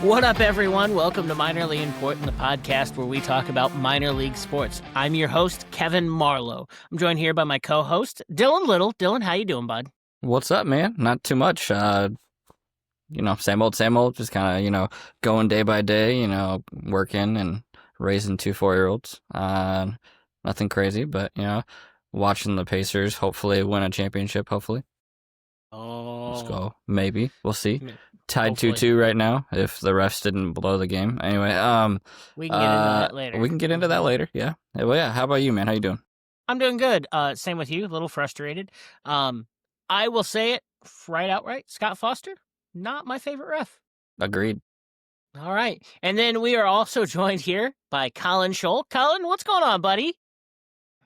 What up, everyone? Welcome to Minor League Important, the podcast where we talk about minor league sports. I'm your host, Kevin Marlowe. I'm joined here by my co-host, Dylan Little. Dylan, how you doing, bud? What's up, man? Not too much. Same old. Just kind of, going day by day, working and raising 2 4-year-olds. Nothing crazy, but, watching the Pacers hopefully win a championship, hopefully. Let's go. Maybe. We'll see. Tied 2-2 right now if the refs didn't blow the game. Anyway, we can get into that later. We can get into that later, yeah. Well, yeah, how about you, man? How you doing? I'm doing good. Same with you, a little frustrated. I will say it outright. Scott Foster, not my favorite ref. Agreed. All right. And then we are also joined here by Colin Scholl. Colin, what's going on, buddy?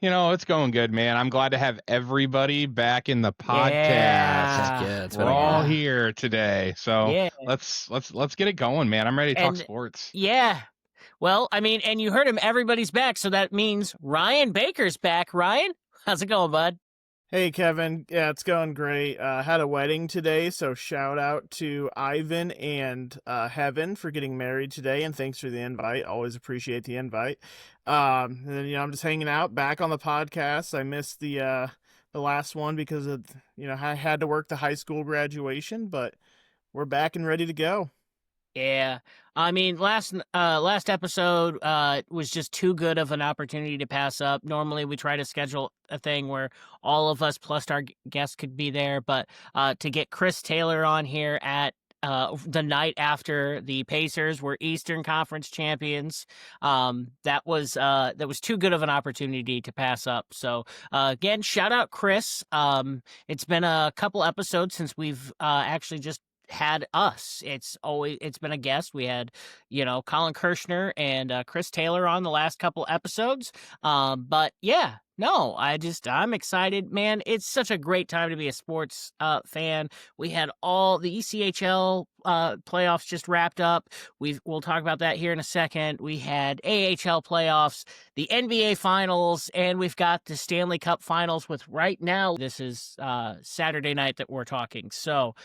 It's going good, man. I'm glad to have everybody back in the podcast. Yeah, We're all here today. So let's get it going, man. I'm ready to talk sports. Yeah. Well, and you heard him, everybody's back, so that means Ryan Baker's back. Ryan, how's it going, bud? Hey, Kevin. Yeah, it's going great. Had a wedding today, so shout out to Ivan and Heaven for getting married today, and thanks for the invite. Always appreciate the invite. And then, I'm just hanging out, back on the podcast. I missed the last one because of, I had to work the high school graduation, but we're back and ready to go. Yeah, last episode was just too good of an opportunity to pass up. Normally, we try to schedule a thing where all of us plus our guests could be there, but to get Chris Taylor on here at the night after the Pacers were Eastern Conference champions, that was too good of an opportunity to pass up. So again, shout out Chris. It's been a couple episodes since we've actually just had us. It's been a guest. We had, Colin Kirshner and Chris Taylor on the last couple episodes. But yeah, no, I'm excited, man. It's such a great time to be a sports fan. We had all the ECHL playoffs just wrapped up. We'll talk about that here in a second. We had AHL playoffs, the NBA finals, and we've got the Stanley Cup finals with right now. This is Saturday night that we're talking. So,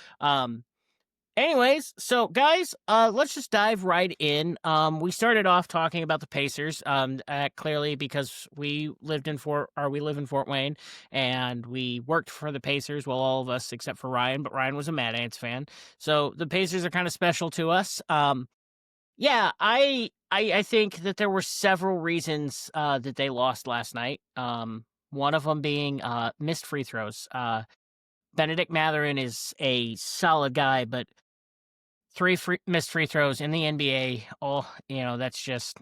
anyways, so guys, let's just dive right in. We started off talking about the Pacers, clearly because we live in Fort Wayne, and we worked for the Pacers. Well, all of us except for Ryan, but Ryan was a Mad Ants fan, so the Pacers are kind of special to us. Yeah, I think that there were several reasons that they lost last night. One of them being missed free throws. Benedict Mathurin is a solid guy, but 3 missed free throws in the NBA, that's just,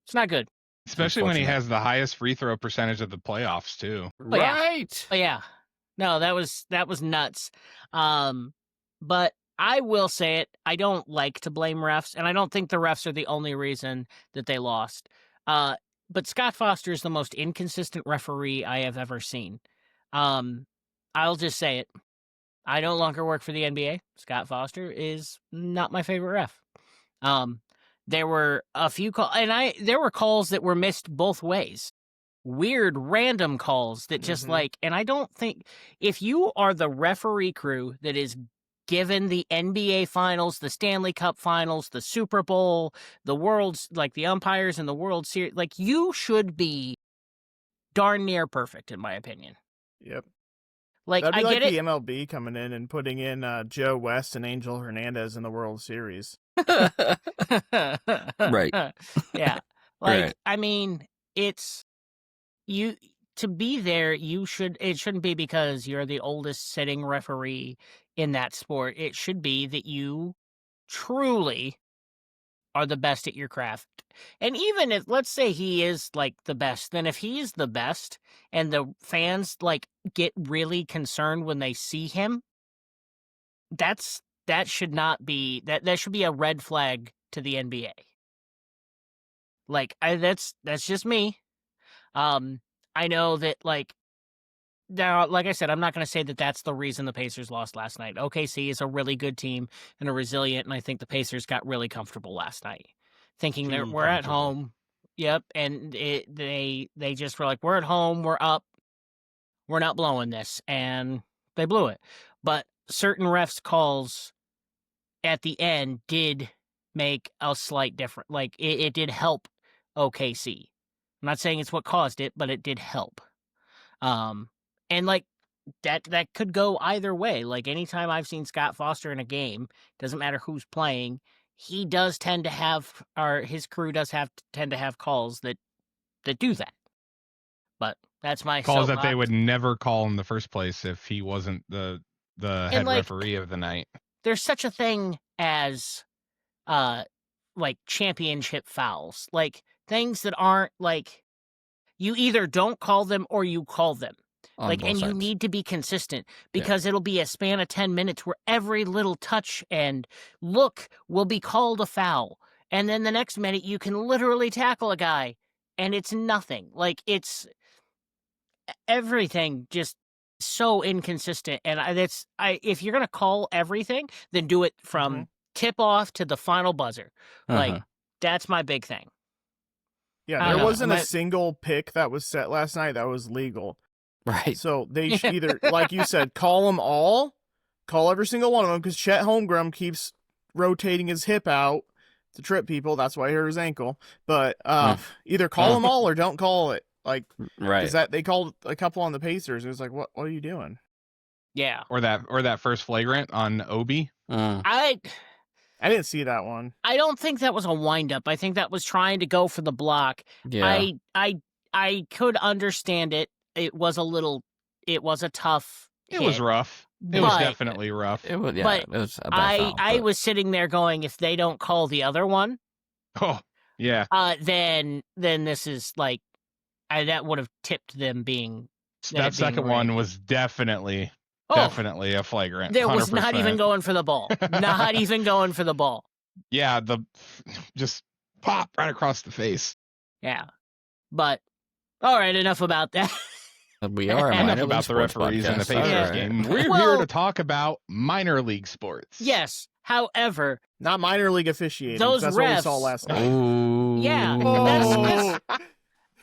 it's not good. Especially when he has the highest free throw percentage of the playoffs, too. Right. Yeah. No, that was nuts. But I will say it, I don't like to blame refs, and I don't think the refs are the only reason that they lost. But Scott Foster is the most inconsistent referee I have ever seen. I'll just say it. I no longer work for the NBA. Scott Foster is not my favorite ref. There were a few calls, and there were calls that were missed both ways. Weird, random calls that just and I don't think, if you are the referee crew that is given the NBA finals, the Stanley Cup finals, the Super Bowl, the world's, the umpires in the World Series, you should be darn near perfect, in my opinion. Yep. That'd be I like get the it. MLB coming in and putting in Joe West and Angel Hernandez in the World Series. Right. Yeah. Right. It's you to be there. It shouldn't be because you're the oldest sitting referee in that sport. It should be that you truly are the best at your craft. And even if, let's say he is the best, then if he's the best and the fans get really concerned when they see him, that should not be, that should be a red flag to the NBA. That's just me. I know that now, like I said, I'm not going to say that that's the reason the Pacers lost last night. OKC is a really good team and a resilient, and I think the Pacers got really comfortable last night, thinking that we're at home. Yep, and they just were we're at home, we're up, we're not blowing this, and they blew it. But certain refs' calls at the end did make a slight difference. Like, it did help OKC. I'm not saying it's what caused it, but it did help. And like that could go either way. Like, anytime I've seen Scott Foster in a game, doesn't matter who's playing, he does tend to have, or his crew does tend to have calls that do that. But that's my calls that they soapbox. would never call in the first place if he wasn't the head referee of the night. There's such a thing as like championship fouls, like things that aren't like, you either don't call them or you call them. Like, and you need to be consistent, because it'll be a span of 10 minutes where every little touch and look will be called a foul. And then the next minute you can literally tackle a guy and it's nothing. Like, it's everything just so inconsistent. And if you're going to call everything, then do it from tip off to the final buzzer. Like, that's my big thing. Yeah, there wasn't a single pick that was set last night that was legal. Right. So they should either, like you said, call them all, call every single one of them, because Chet Holmgren keeps rotating his hip out to trip people. That's why he hurt his ankle. But either call them all or don't call it. Like, right. Is that they called a couple on the Pacers? It was like, what are you doing? Yeah. Or that first flagrant on Obi. I didn't see that one. I don't think that was a windup. I think that was trying to go for the block. Yeah. I could understand it. It was a tough hit. It was rough. It was definitely rough. It was, but it was a bad foul, I was sitting there going, if they don't call the other one, yeah, then this is like, that would have tipped them being. That second one was definitely a flagrant. There was 100%. Not even going for the ball. Not even going for the ball. Yeah, just pop right across the face. Yeah, but all right, enough about that. We are enough about the referees in the Pacers game. We're here to talk about minor league sports. Yes, however, not minor league officiating. Those that's refs, what we saw last night. Ooh. Yeah, that's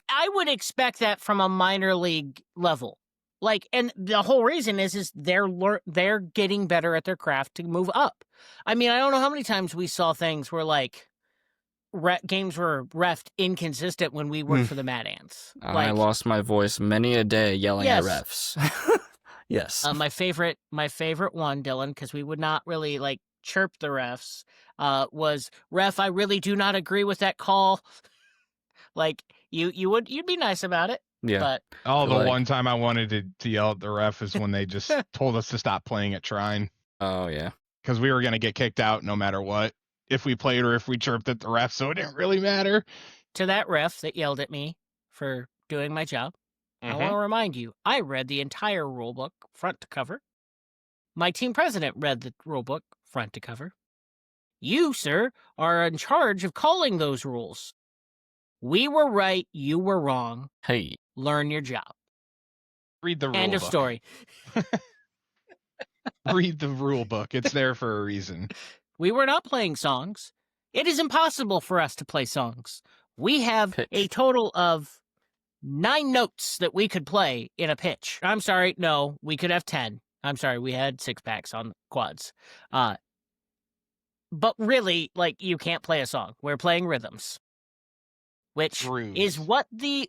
I would expect that from a minor league level. Like, and the whole reason is they're getting better at their craft to move up. I mean, I don't know how many times we saw things where like games were refed inconsistent when we worked for the Mad Ants. I lost my voice many a day yelling at refs. Yes. My favorite one, Dylan, because we would not really like chirp the refs, was, "Ref, I really do not agree with that call." Like, you'd be nice about it. Yeah. But the one time I wanted to yell at the ref is when they just told us to stop playing at Shrine. Oh yeah. Because we were gonna get kicked out no matter what, if we played or if we chirped at the ref, so it didn't really matter. To that ref that yelled at me for doing my job, I want to remind you, I read the entire rule book front to cover. My team president read the rule book front to cover. You, sir, are in charge of calling those rules. We were right, you were wrong. Hey. Learn your job. Read the rule End of book. story. Read the rule book. It's there for a reason. We were not playing songs. It is impossible for us to play songs. We have a total of 9 notes that we could play in a pitch. I'm sorry, no, we could have 10. I'm sorry, we had 6-packs on quads. But really, like, you can't play a song. We're playing rhythms. Which is what the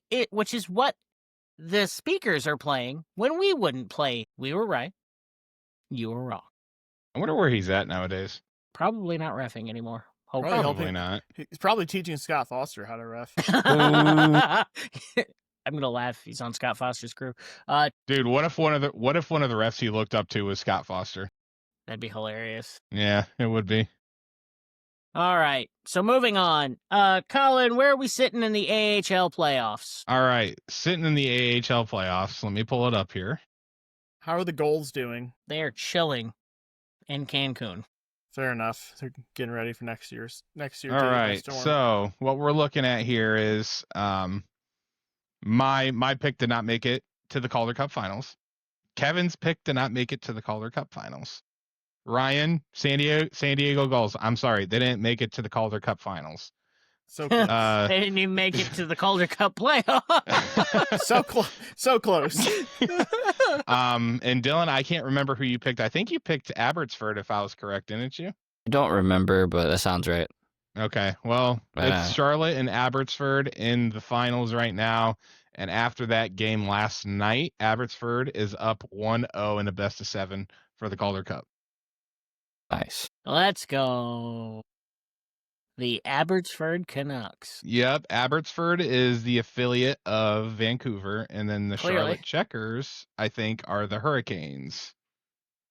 speakers are playing when we wouldn't play. We were right. You were wrong. I wonder where he's at nowadays. Probably not reffing anymore. Probably not. He's probably teaching Scott Foster how to ref. I'm gonna laugh. He's on Scott Foster's crew. Dude, what if one of the refs he looked up to was Scott Foster? That'd be hilarious. Yeah, it would be. All right. So moving on. Colin, where are we sitting in the AHL playoffs? All right, sitting in the AHL playoffs. Let me pull it up here. How are the goals doing? They are chilling in Cancun. Fair enough. They're getting ready for next year. All right. So what we're looking at here is my pick did not make it to the Calder Cup Finals. Kevin's pick did not make it to the Calder Cup Finals. Ryan, San Diego Gulls. I'm sorry, they didn't make it to the Calder Cup Finals. So close. They didn't even make it to the Calder Cup playoff. so close. And Dylan, I can't remember who you picked. I think you picked Abbotsford, if I was correct, didn't you? Don't remember, but that sounds right. Okay, well, Yeah. it's Charlotte and Abbotsford in the finals right now. And after that game last night, Abbotsford is up 1-0 in a best of 7 for the Calder Cup. Nice. Let's go. The Abbotsford Canucks. Yep, Abbotsford is the affiliate of Vancouver, and then the Clearly. Charlotte Checkers, I think, are the Hurricanes,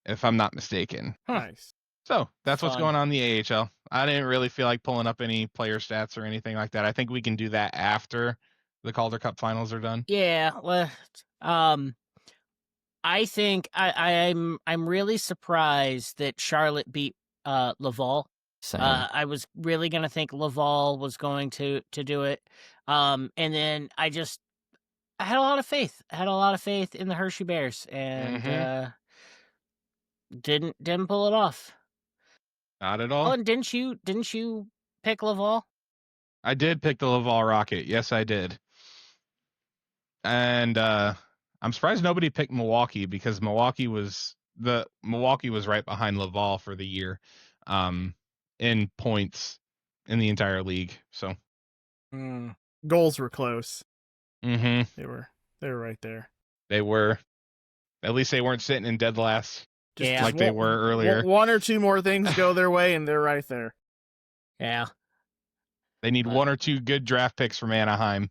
if I'm not mistaken. Huh. Nice. So that's what's Fun. going on in the AHL. I didn't really feel like pulling up any player stats or anything like that. I think we can do that after the Calder Cup finals are done. Yeah, well, I think I'm really surprised that Charlotte beat Laval. Same. I was really gonna think Laval was going to do it, and then I had a lot of faith. I had a lot of faith in the Hershey Bears, and didn't pull it off. Not at Oh, all. and didn't you pick Laval? I did pick the Laval Rocket. Yes, I did. And I'm surprised nobody picked Milwaukee because Milwaukee was right behind Laval for the year in points in the entire league. So Goals were close. They They were right there. were. At least they weren't sitting in dead last Yeah. like they were earlier. One or two more things go their way, and they're right there. Yeah. They need one or two good draft picks from Anaheim.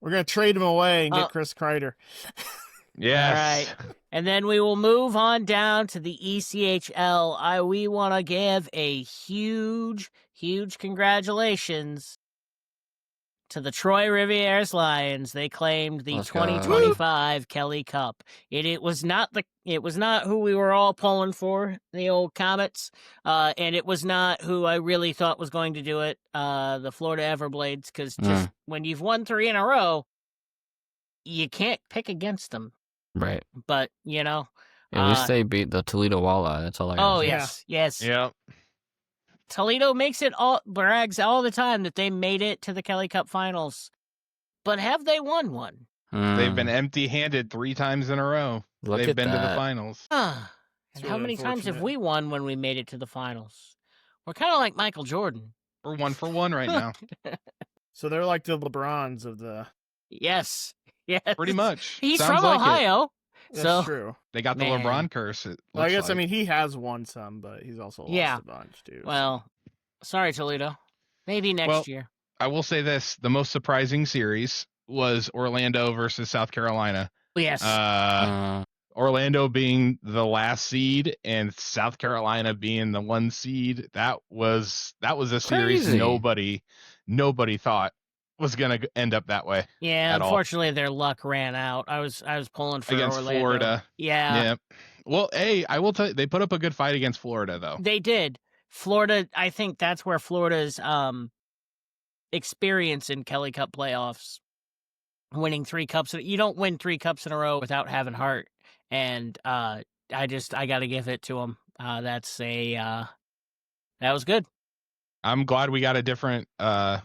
We're gonna trade him away and Oh. get Chris Kreider. Yes. All right. And then we will move on down to the ECHL. We want to give a huge congratulations to the Troy Rivieres Lions. They claimed the Let's go. 2025 Kelly Cup. It was not who we were all pulling for, the old Comets, and it was not who I really thought was going to do it, the Florida Everblades, because just when you've won 3 in a row, you can't pick against them. Right. But, you know. At least they beat the Toledo Walleye. That's all I got. Oh, Yeah. yes. Yep. Toledo brags all the time that they made it to the Kelly Cup finals. But have they won one? They've been empty-handed 3 times in a row. Look They've at been to the that. finals. And It's how really many times have unfortunate. we won when we made it to the finals? We're kind of like Michael Jordan. We're 1 for 1 right now. So they're like the LeBrons of the. Yes. Pretty much. He's Sounds from like it. Ohio. That's So true. They got the Man. LeBron curse. Well, I looks guess I like. mean he has won some, but he's also lost Yeah. a bunch too. well, sorry, Toledo. Maybe next Well, year. I will say this: the most surprising series was Orlando versus South Carolina. Yes. Orlando being the last seed and South Carolina being the 1 seed. That was a series Crazy. nobody thought was gonna end up that way. Yeah, at all. unfortunately their luck ran out. I was pulling for Against Orlando. Florida. Yeah. Yeah. Well, hey, I will tell you, they put up a good fight against Florida though. They did. Florida, I think that's where Florida's experience in Kelly Cup playoffs, winning 3 cups. You don't win 3 cups in a row without having heart. And I got to give it to them. That was good. I'm glad we got a different Yeah.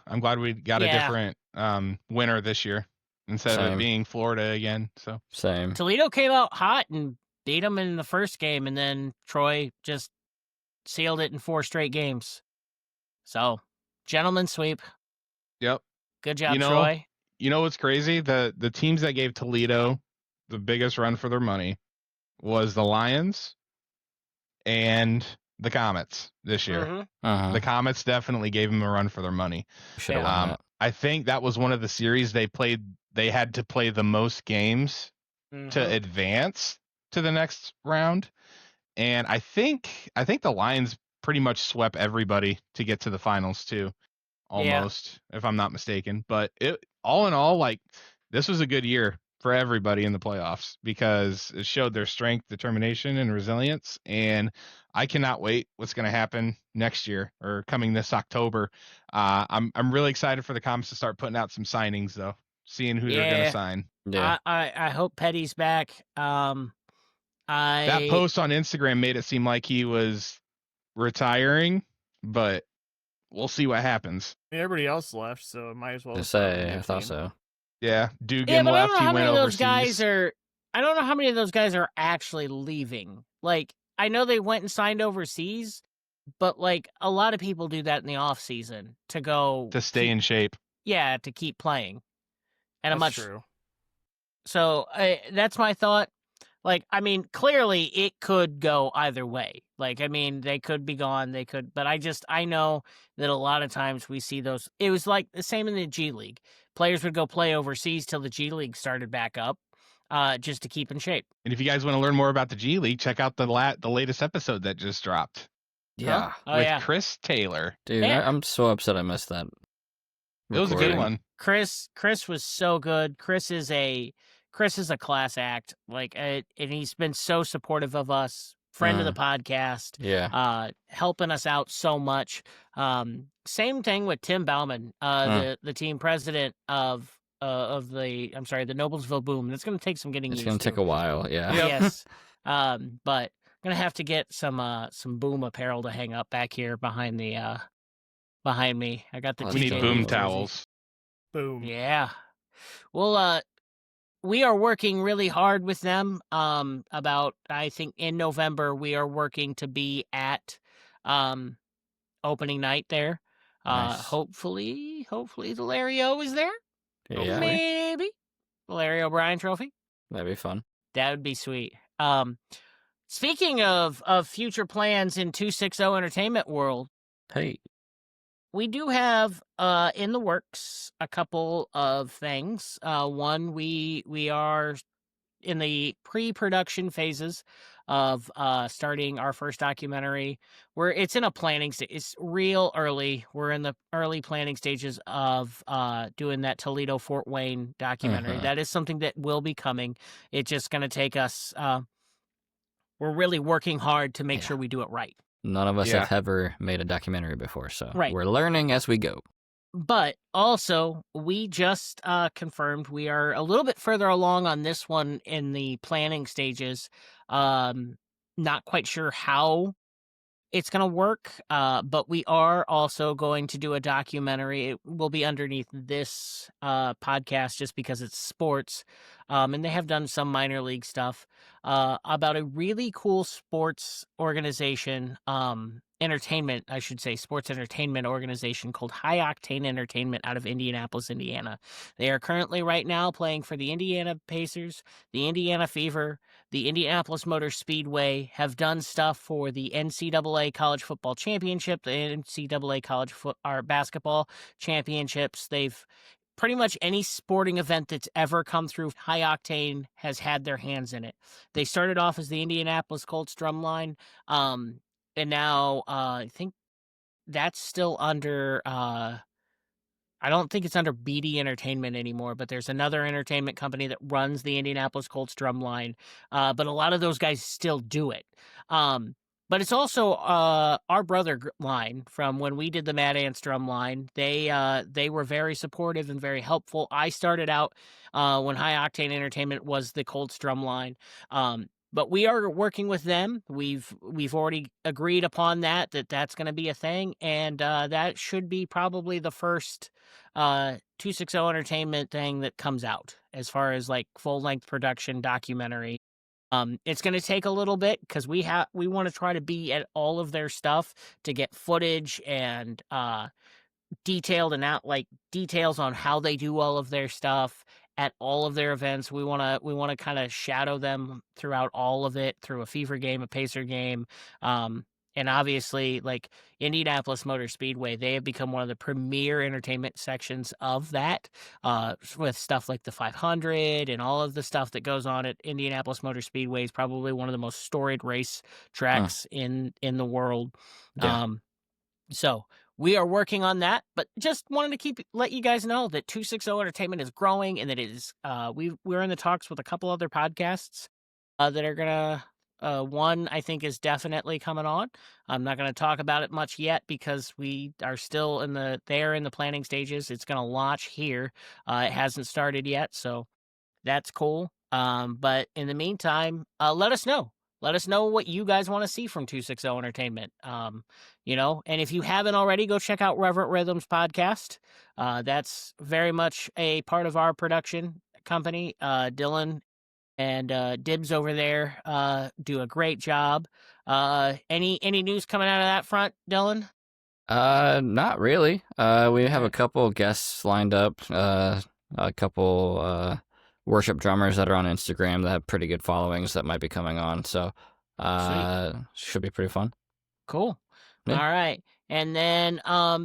winner this year instead of it Same. being Florida again. So Same. Toledo came out hot and beat them in the first game, and then Troy just sealed it in 4 straight games. So, gentleman sweep. yep. Good job, You know- Troy. You know what's crazy? The teams that gave Toledo the biggest run for their money was the Lions and the Comets this year. Mhm. The Comets definitely gave them a run for their money. Should have Yeah. won that. I think that was one of the series they played. They had to play the most games to Mhm. advance to the next round, and I think the Lions pretty much swept everybody to get to the finals too, almost, if I'm not mistaken. But all in all, like, this was a good year for everybody in the playoffs because it showed their strength, determination, and resilience. And I cannot wait what's going to happen next year or coming this October. I'm really excited for the Comets to start putting out some signings though, seeing who they're going Yeah. to sign. Yeah. I hope Petty's back. That post on Instagram made it seem like he was retiring, but we'll see what happens. Everybody else left, so it might as well. To just put him in say, a I good thought team. so. Yeah, Dugan Yeah, but I left. don't know He how went many of those overseas. guys are. I don't know how many of those guys are actually leaving. Like, I know they went and signed overseas, but like a lot of people do that in the off season to go to stay in shape. Yeah, to keep playing. And That's true. So that's my thought. Like, I mean, clearly it could go either way. Like, I mean, they could be gone, but I know that a lot of times we see those. It was like the same in the G League. Players would go play overseas till the G League started back up, just to keep in shape. And if you guys want to learn more about the G League, check out the latest episode that just dropped. Yeah. Huh? Oh, with yeah. Chris Taylor. Dude, Yeah. I'm so upset I missed that. It was a good one. Chris was so good. Chris is a class act. Like, and he's been so supportive of us. Friend of the podcast. Yeah. Helping us out so much. Same thing with Tim Bauman, the team president of the Noblesville Boom. It's going to take some getting used to. It's going to take a while. Yeah. Yes. But gonna have to get some Boom apparel to hang up back here behind me. I got the. We need TJ Boom jersey. towels. Boom. Yeah. Well, we are working really hard with them. About, I think in November we are working to be at opening night there. Nice. Hopefully the Larry O is there. Yeah. Maybe the Larry O'Brien Trophy. That'd be fun. That would be sweet. Speaking of future plans in 260 Entertainment world, Hey. we do have in the works a couple of things. One, we are in the pre-production phases of starting our first documentary. It's in a planning stage. It's real early. We're in the early planning stages of doing that Toledo Fort Wayne documentary. That is something that will be coming. It's just going to take us. We're really working hard to make sure we do it right. None of us have ever made a documentary before, so we're learning as we go. But also, we just confirmed we are a little bit further along on this one in the planning stages. Not quite sure how it's going to work, but we are also going to do a documentary. It will be underneath this podcast just because it's sports, and they have done some minor league stuff about a really cool sports organization, sports entertainment organization called High Octane Entertainment out of Indianapolis, Indiana. They are currently right now playing for the Indiana Pacers, the Indiana Fever, the Indianapolis Motor Speedway, have done stuff for the NCAA College Football Championship, the NCAA College Basketball Championships. They've pretty much any sporting event that's ever come through High Octane has had their hands in it. They started off as the Indianapolis Colts Drumline, and now I think that's still under. I don't think it's under BD Entertainment anymore, but there's another entertainment company that runs the Indianapolis Colts Drumline. But a lot of those guys still do it. But it's also our brother line from when we did the Mad Ants Drumline. They were very supportive and very helpful. I started out when High Octane Entertainment was the Colts Drumline. But we are working with them. We've already agreed upon that's going to be a thing, and that should be probably the first 260 Entertainment thing that comes out as far as like full length production documentary. It's going to take a little bit because we want to try to be at all of their stuff to get footage and detailed and out like details on how they do all of their stuff at all of their events. We want to kind of shadow them throughout all of it through a Fever game, a Pacer game. And obviously, like Indianapolis Motor Speedway, they have become one of the premier entertainment sections of that, with stuff like the 500 and all of the stuff that goes on at Indianapolis Motor Speedway is probably one of the most storied race tracks in the world. Yeah. So we are working on that, but just wanted to let you guys know that 260 Entertainment is growing and that it is. We're in the talks with a couple other podcasts that are gonna. One I think is definitely coming on. I'm not going to talk about it much yet because we are still in the planning stages. It's going to launch here. It hasn't started yet, so that's cool. But in the meantime, let us know. Let us know what you guys want to see from 260 Entertainment. And if you haven't already, go check out Reverent Rhythms podcast. That's very much a part of our production company. Dylan and Dibs over there do a great job. Any news coming out of that front, Dylan? Not really. We have a Alright. couple guests lined up. A couple worship drummers that are on Instagram that have pretty good followings that might be coming on. So, should be pretty fun. Cool. Yeah. All right. And then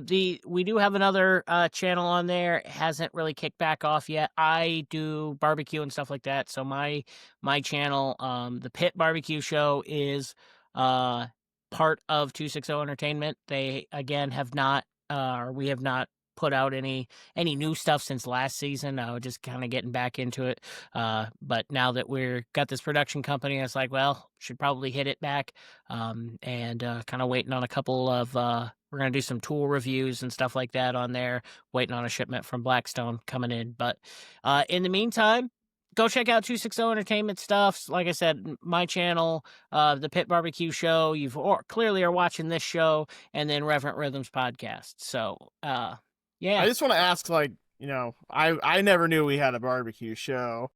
we do have another channel on there. It hasn't really kicked back off yet. I do barbecue and stuff like that. So my channel, the Pit Barbecue Show, is part of 260 Entertainment. They again have not or we have not put out any new stuff since last season. Just kind of getting back into it. But now that we're got this production company, I was like, well, should probably hit it back. And kind of waiting on a couple of we're gonna do some tool reviews and stuff like that on there, waiting on a shipment from Blackstone coming in. But in the meantime, go check out 260 Entertainment stuff. Like I said, my channel, the Pit Barbecue Show, clearly are watching this show, and then Reverent Rhythms podcast. So yeah. I just want to ask, like, I never knew we had a barbecue show.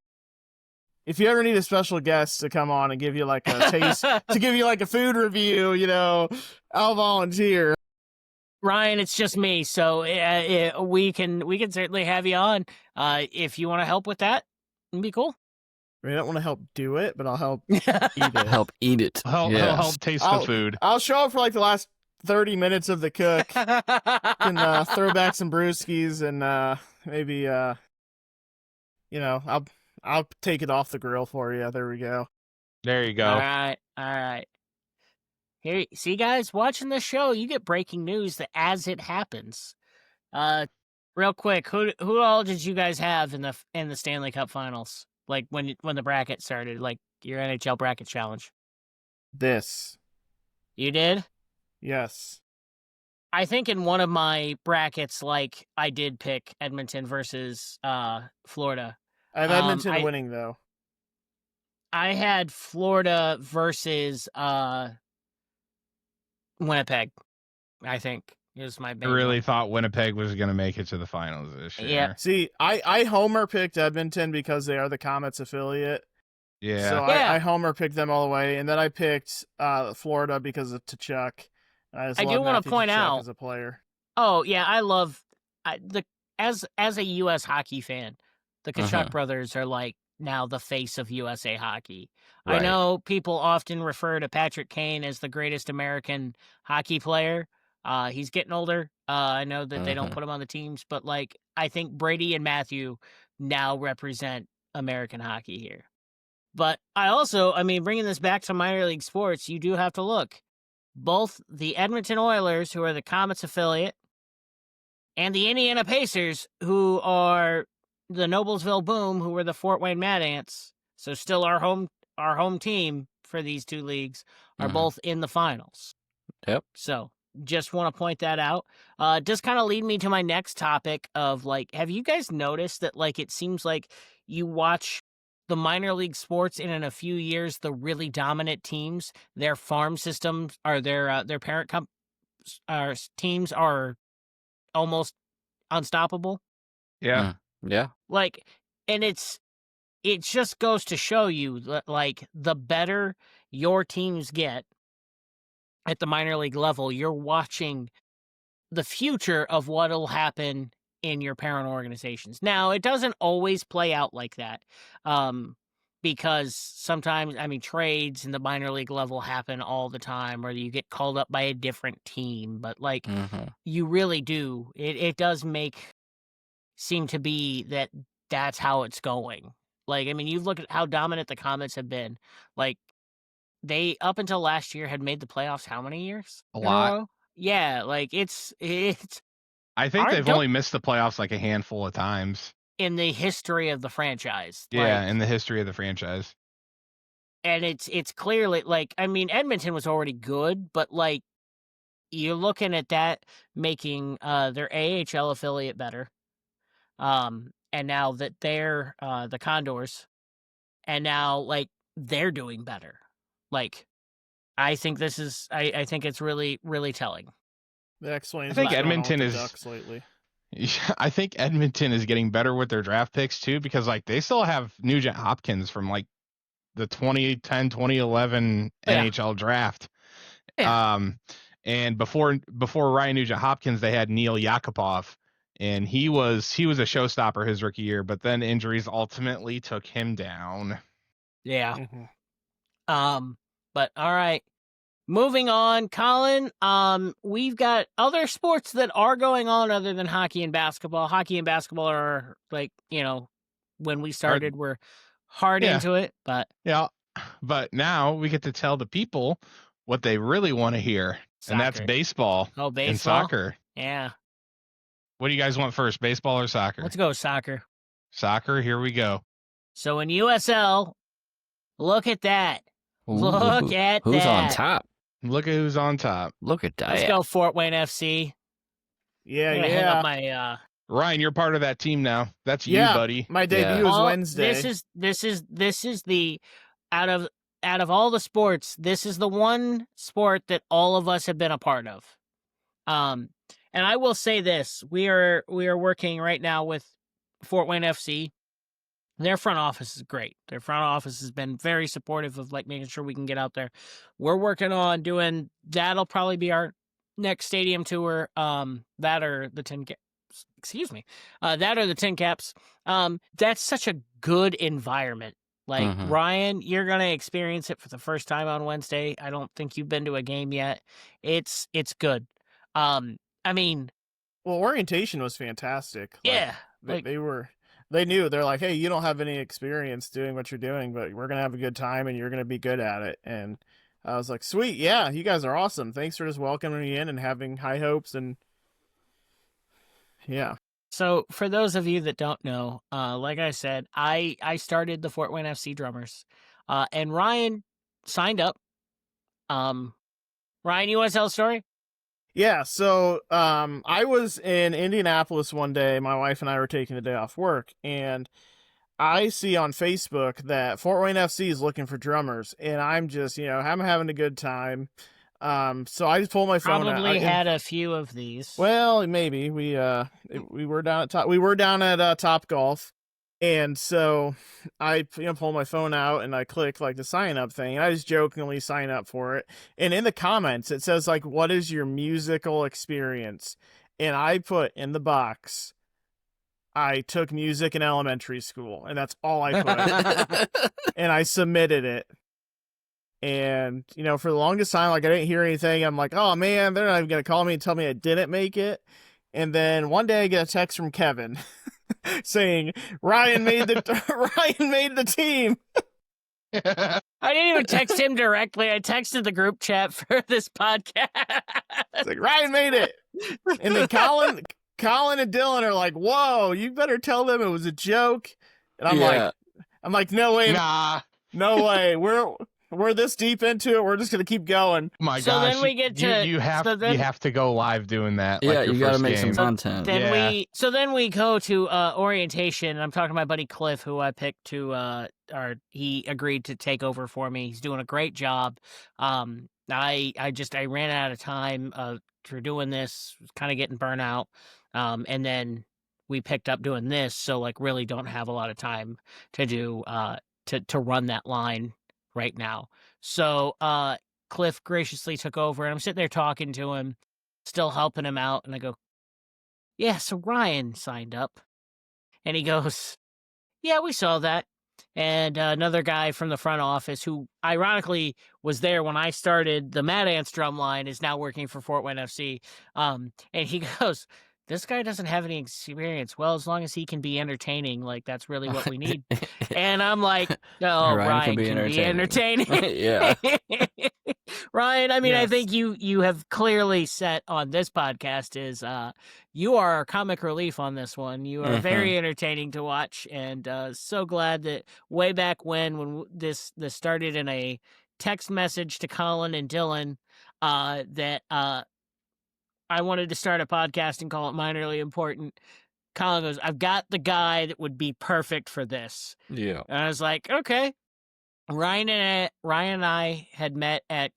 If you ever need a special guest to come on and give you like a taste, to give you like a food review, I'll volunteer. Ryan, it's just me, so we can certainly have you on if you want to help with that. It'd be cool. I mean, I don't want to help do it, but I'll help eat it. Help eat it. He'll help taste the food. I'll show up for like the last 30 minutes of the cook and throw back some brewskis and maybe I'll take it off the grill for you. There we go. There you go. All right. Here, see, guys, watching the show, you get breaking news as it happens. Real quick, who all did you guys have in the Stanley Cup Finals? Like when the bracket started, like your NHL bracket challenge. This. You did? Yes. I think in one of my brackets, like I did pick Edmonton versus Florida. I have Edmonton winning though. I had Florida versus Winnipeg. I think is my main I really one. thought Winnipeg was going to make it to the finals this year. Yeah. See, I homer picked Edmonton because they are the Comets affiliate. Yeah. So I homer picked them all the way, and then I picked Florida because of Tkachuk. I do want to point out as a player. Oh yeah, I love as a U.S. hockey fan, the Tkachuk brothers are like now the face of USA hockey. Right. I know people often refer to Patrick Kane as the greatest American hockey player. He's getting older. I know that they don't put him on the teams, but like I think Brady and Matthew now represent American hockey here. But bringing this back to minor league sports, you do have to look. Both the Edmonton Oilers, who are the Comets affiliate, and the Indiana Pacers, who are the Noblesville Boom, who were the Fort Wayne Mad Ants, so still our home team for these two leagues, are both in the finals. Yep. So just want to point that out. Just kind of lead me to my next topic of like, have you guys noticed that like it seems like you watch the minor league sports, and in a few years, the really dominant teams, their farm systems or their parent teams are almost unstoppable. Yeah. Yeah. Like, and it just goes to show you that, like, the better your teams get at the minor league level, you're watching the future of what'll happen in your parent organizations. Now, it doesn't always play out like that, because sometimes, trades in the minor league level happen all the time, or you get called up by a different team. But like, you really do. It does seem to be that's how it's going. Like, you look at how dominant the Comets have been. Like, they up until last year had made the playoffs. How many years? A lot. Yeah, like it's. I think they've only missed the playoffs like a handful of times in the history of the franchise. Yeah, like, in the history of the franchise. And it's clearly like, Edmonton was already good, but like you're looking at that making their AHL affiliate better. And now that they're the Condors, and now like they're doing better. Like, I think this is I think it's really, really telling. That explains. I think Edmonton is. Ducks lately. I think Edmonton is getting better with their draft picks too, because like they still have Nugent Hopkins from like the 2010, 2011 NHL draft. Yeah. And before Ryan Nugent Hopkins, they had Neil Yakupov, and he was a showstopper his rookie year, but then injuries ultimately took him down. Yeah. Mm-hmm. But all right. Moving on, Colin, we've got other sports that are going on other than hockey and basketball. Hockey and basketball are like, when we started, we're hard Yeah. into it, but Yeah. But now we get to tell the people what they really want to hear, and that's soccer. baseball Oh, baseball? and soccer. Yeah. What do you guys want first, baseball or soccer? Let's go soccer. Soccer, here we go. So in USL, look at that. Look at who's that. on top? Look at who's on top. Look at that. Let's go Fort Wayne FC. Yeah, I'm gonna hang up my Ryan, you're part of that team now. That's you, buddy. My debut was Wednesday. This is the out of all the sports, this is the one sport that all of us have been a part of. And I will say this: we are working right now with Fort Wayne FC. Their front office is great. Their front office has been very supportive of like making sure we can get out there. We're working on doing that'll probably be our next stadium tour. That or the Tin Caps. Excuse me. That or the Tin Caps. That's such a good environment. Like Ryan, you're gonna experience it for the first time on Wednesday. I don't think you've been to a game yet. It's good. I mean, well, orientation was fantastic. Yeah, they knew, they're like, hey, you don't have any experience doing what you're doing, but we're gonna have a good time and you're gonna be good at it. And I was like, sweet, yeah, you guys are awesome. Thanks for just welcoming me in and having high hopes. And yeah. So for those of you that don't know, like I said, I started the Fort Wayne FC Drummers, and Ryan signed up. Ryan, you want to tell a story? Yeah, so I was in Indianapolis one day. My wife and I were taking the day off work, and I see on Facebook that Fort Wayne FC is looking for drummers, and I'm just, I'm having a good time. So I just pulled my phone out. Probably had a few of these. Well, maybe we were down at Top. We were down at Top Golf, and so I pull my phone out and I click like the sign up thing. And I just jokingly sign up for it. And in the comments it says like, "What is your musical experience?" And I put in the box, I took music in elementary school, and that's all I put. And I submitted it. And, for the longest time, like, I didn't hear anything. I'm like, oh, man, they're not even going to call me and tell me I didn't make it. And then one day I get a text from Kevin saying, Ryan made the team. I didn't even text him directly. I texted the group chat for this podcast. It's like, Ryan made it. And then Colin and Dylan are like, whoa, you better tell them it was a joke. And I'm like, no way. Nah. No way. We're this deep into it. We're just gonna keep going. My so gosh! Then we get to you have to go live doing that. Yeah, like you got to make some content. Then we go to orientation. I'm talking to my buddy Cliff, who I picked to he agreed to take over for me. He's doing a great job. I ran out of time for doing this. Was kind of getting burnt out. And then we picked up doing this, so like really don't have a lot of time to do to run that line right now. So Cliff graciously took over, and I'm sitting there talking to him, still helping him out, and I go, yeah, so Ryan signed up. And he goes, yeah, we saw that. And another guy from the front office, who ironically was there when I started the Mad Ants drum line, is now working for Fort Wayne FC. And he goes, this guy doesn't have any experience. Well, as long as he can be entertaining, like, that's really what we need. And I'm like, oh, Ryan can be entertaining. Yeah. Ryan, I mean, Yes. I think you have clearly set on this podcast is you are our comic relief on this one. You are very entertaining to watch, and so glad that way back when this started in a text message to Colin and Dylan that I wanted to start a podcast and call it Minorly Important. Colin goes, I've got the guy that would be perfect for this. Yeah. And I was like, okay. Ryan and I had met at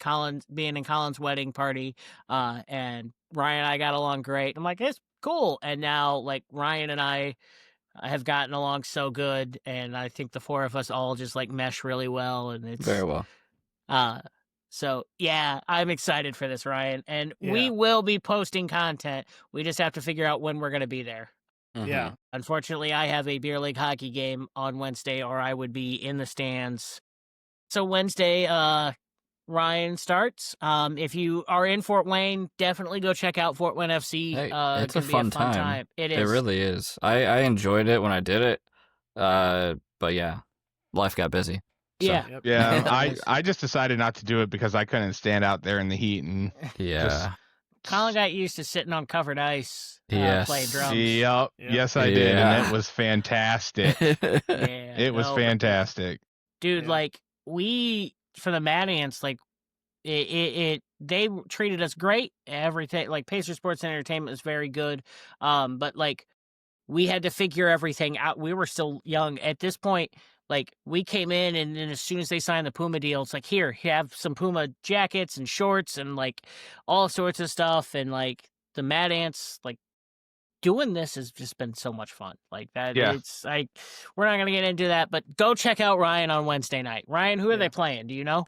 being in Colin's wedding party, and Ryan and I got along great. I'm like, it's cool. And now, like, Ryan and I have gotten along so good, and I think the four of us all just like mesh really well, and it's Very well. So yeah, I'm excited for this, Ryan, and we Yeah. will be posting content. We just have to figure out when we're going to be there. Yeah. Unfortunately, I have a beer league hockey game on Wednesday, or I would be in the stands. So Wednesday, Ryan starts. If you are in Fort Wayne, definitely go check out Fort Wayne FC. Hey, It's it's a gonna be fun a fun time. time. It It is. really is. I enjoyed it when I did it. But yeah, life got busy. So. Yeah. Yep. Yeah, I just decided not to do it because I couldn't stand out there in the heat and Yeah. Colin got used to sitting on covered ice, Yes. playing drums. Yep. Yep. Yes, I did, Yeah. and it was fantastic. Yeah, It was fantastic. dude. Yeah. Like we for the Mad Ants, like they treated us great. Everything, like Pacer Sports and Entertainment was very good. But like we had to figure everything out. We were still young at this point. Like we came in, and then as soon as they signed the Puma deal, it's like, here, have some Puma jackets and shorts and like all sorts of stuff. And like the Mad Ants, like doing this has just been so much fun. Like that, Yeah. it's like we're not gonna get into that, but go check out Ryan on Wednesday night. Ryan, who are they playing? Do you know?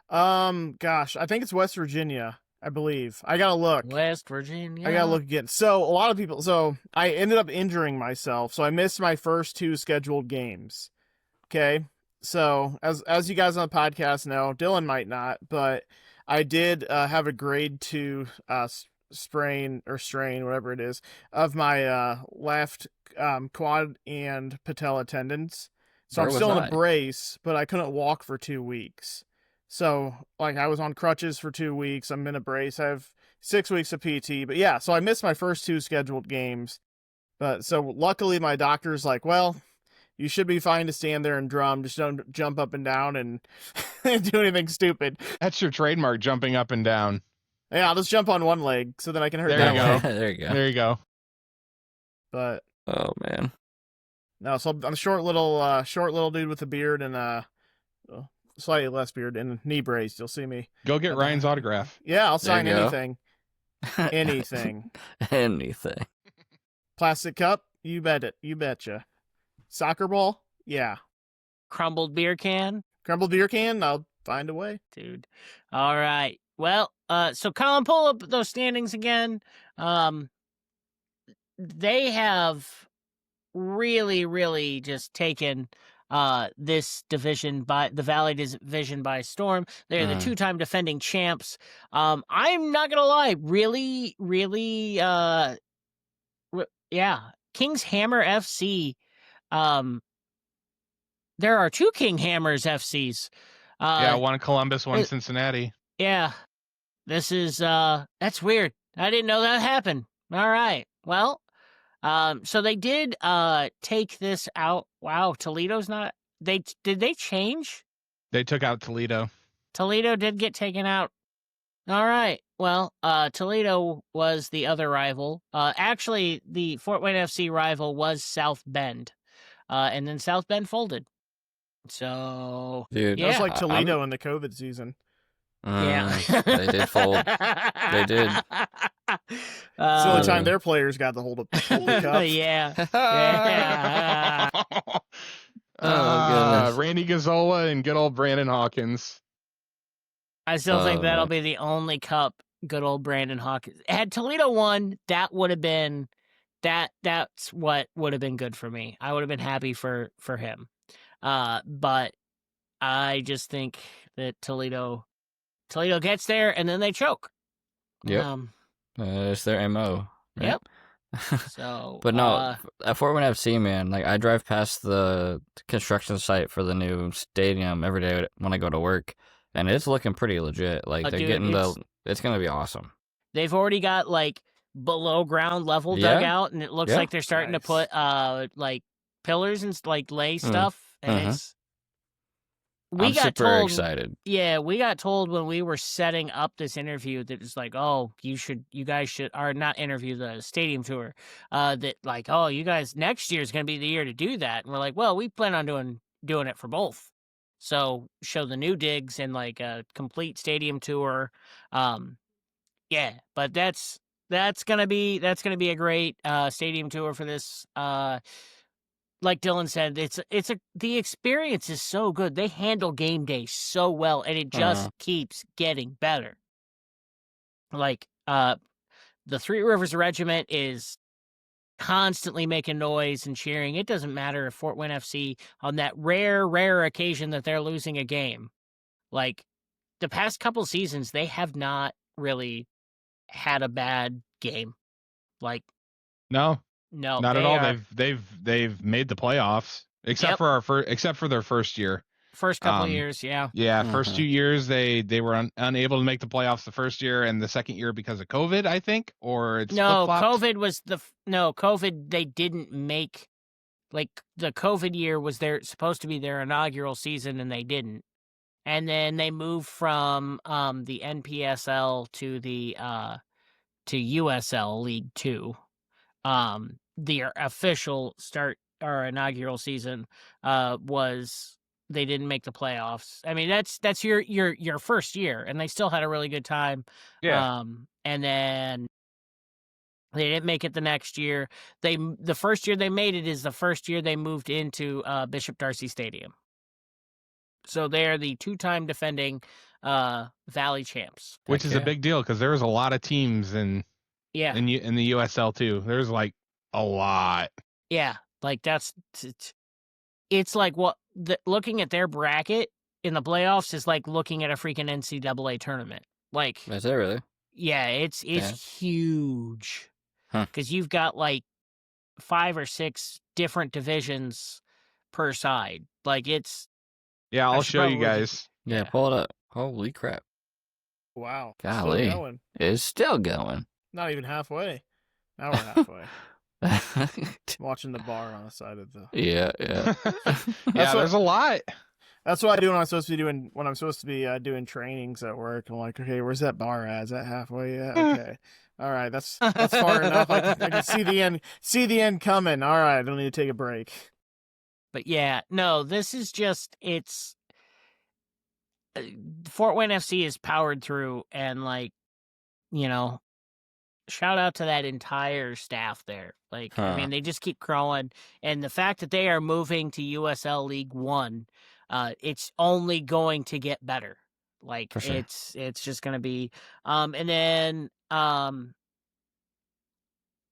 Gosh, I think it's West Virginia, I believe. I gotta look. West Virginia. I gotta look again. So a lot of people. So I ended up injuring myself, so I missed my first 2 scheduled games. Okay, so as you guys on the podcast know, Dylan might not, but I did have a grade 2 sprain or strain, whatever it is, of my left quad and patella tendons. So Where I'm was still in I? a brace, but I couldn't walk for 2 weeks. So like I was on crutches for 2 weeks. I'm in a brace. I have 6 weeks of PT. But yeah, so I missed my first 2 scheduled games. But so luckily my doctor's like, well, you should be fine to stand there and drum. Just don't jump up and down and do anything stupid. That's your trademark, jumping up and down. Yeah, I'll just jump on one leg so then I can hurt There that you leg. go. There you go. There you go. But Oh man. no, so I'm a short little dude with a beard and slightly less beard and knee brace. You'll see me. Go get Ryan's autograph. Yeah, I'll There you sign go. anything. Anything. Anything. Plastic cup? You bet it. You betcha. Soccer ball? Yeah. Crumbled beer can. Crumbled beer can? I'll find a way. Dude. All right. Well, so Colin, pull up those standings again. They have really, really just taken this division by the Valley division by storm. They're the 2-time defending champs. I'm not gonna lie, really, really, yeah, King's Hammer FC. There are 2 King Hammers FCs. Yeah, one in Columbus, one in Cincinnati. Yeah, this is that's weird. I didn't know that happened. All right, well. So they did take this out. Wow, Toledo's not. Did they change? They took out Toledo. Toledo did get taken out. All right. Well, Toledo was the other rival. Actually, the Fort Wayne FC rival was South Bend, and then South Bend folded. So, Dude, That was yeah, like Toledo in the COVID season. yeah, they did fold. They did. It's the only time their players got the hold of the cup. Yeah, yeah. goodness. Randy Gazzola and good old Brandon Hawkins. I still think Oh, that'll man. be the only cup good old Brandon Hawkins. Had Toledo won, that would have been that's what would have been good for me. I would have been happy for him. But I just think that Toledo gets there and then they choke. Yep. It's their MO. Right? Yep. So But no, at Fort Wayne FC, man, like I drive past the construction site for the new stadium every day when I go to work, and it's looking pretty legit. Like they're dude, getting it's gonna be awesome. they've already got like below ground level dug out, and it looks like they're starting to put like pillars and like lay stuff, and it's. I'm super excited. Yeah, we got told when we were setting up this interview that it's like, oh, you guys should, or not interview, the stadium tour, that like, oh, you guys, next year is going to be the year to do that. And we're like, well, we plan on doing it for both. So show the new digs and like a complete stadium tour. Yeah, but that's going to be a great stadium tour for this like Dylan said, the experience is so good. They handle game day so well, and it just keeps getting better. Like, the Three Rivers Regiment is constantly making noise and cheering. It doesn't matter if Fort Wayne FC, on that rare occasion that they're losing a game, like the past couple seasons, they have not really had a bad game. Like, No, no, not at they all. are They've made the playoffs except Yep. for except for their first year. first couple of years, yeah. Yeah, first 2 years they were unable to make the playoffs the first year, and the second year because of COVID, I think, or it's No, flip-flopped. COVID was COVID. They didn't make, like, the COVID year was supposed to be their inaugural season, and they didn't. And then they moved from the NPSL to the to USL League 2. The official start, our inaugural season, was they didn't make the playoffs. I mean, that's your first year, and they still had a really good time. Yeah. And then they didn't make it the next year. The first year they made it is the first year they moved into Bishop Darcy Stadium. So they're the 2-time defending Valley champs, Which is a big deal because there was a lot of teams in yeah, in the USL too. There's like a lot. yeah. Like it's like looking at their bracket in the playoffs is like looking at a freaking NCAA tournament. Like, Is that really? yeah, it's huge because you've got like 5 or 6 different divisions per side. Like, it's Yeah, I'll should show you probably guys. Yeah, pull it up. Holy crap. Wow. Golly. Still going. It's still going. Not even halfway. Now we're halfway. Watching the bar on the side of the. Yeah. Yeah, there's a lot. That's what I do when I'm supposed to be doing trainings at work. I'm like, okay, where's that bar at? Is that halfway yet? Okay. All right, that's far enough. I can see the end coming. All right, I don't need to take a break. But yeah, no, this is just, it's Fort Wayne FC is powered through, and like, you know, shout out to that entire staff there. Like, I mean, they just keep growing, and the fact that they are moving to USL League 1, it's only going to get better. Like, For sure. it's just going to be, and then,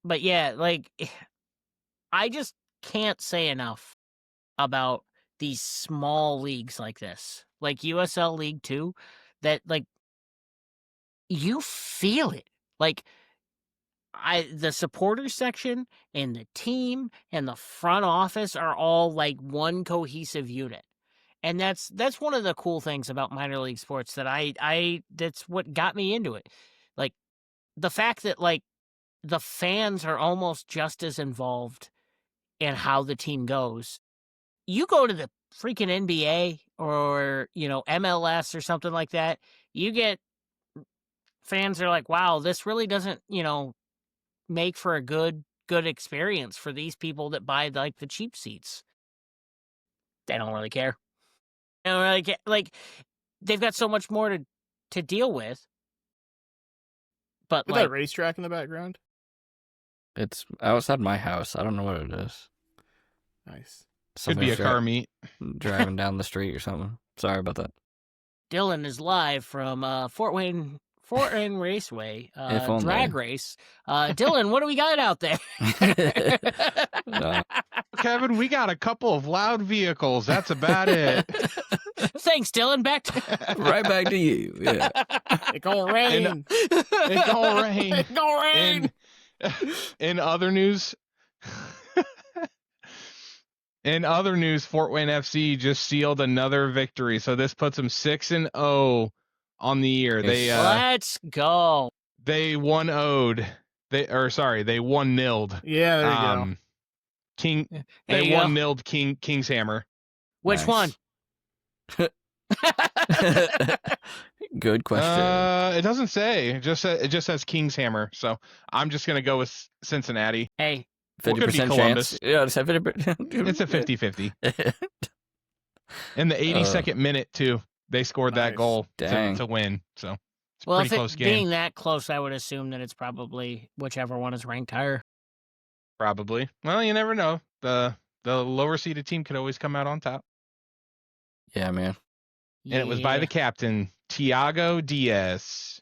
but yeah, like, I just can't say enough about these small leagues like this, like USL League 2, that, like, you feel it. Like, the supporter section and the team and the front office are all like one cohesive unit. And that's one of the cool things about minor league sports that I that's what got me into it. Like, the fact that, like, the fans are almost just as involved in how the team goes. You go to the freaking NBA or, MLS or something like that, you get fans are like, wow, this really doesn't, make for a good experience for these people that buy, like, the cheap seats. They don't really care. They don't really care. Like, they've got so much more to deal with. But, Is like, that racetrack in the background? It's outside my house. I don't know what it is. Nice. Could be a car meet. Driving down the street or something. Sorry about that. Dylan is live from Fort Wayne Raceway If only. drag race. Dylan, what do we got out there? Kevin, we got a couple of loud vehicles. That's about it. Thanks, Dylan. Back to Right back to you. Yeah. It gonna rain. It gonna rain. It gonna rain. In other news, Fort Wayne FC just sealed another victory. So this puts them 6-0 on the year. Let's go. They 1-0'd. They 1-0'd. Yeah, there you go. They 1-0'd King's Hammer. Which one? Good question. It doesn't say. It just says King's Hammer. So I'm just gonna go with Cincinnati. Hey, 50% chance. Yeah, it's a 50%. It's a 50-50. In the 82nd minute too, they scored that goal to win. So it's a pretty close game. Being that close, I would assume that it's probably whichever one is ranked higher. Probably. Well, you never know. The the lower seeded team could always come out on top. Yeah, man. And it was by the captain, Tiago Diaz,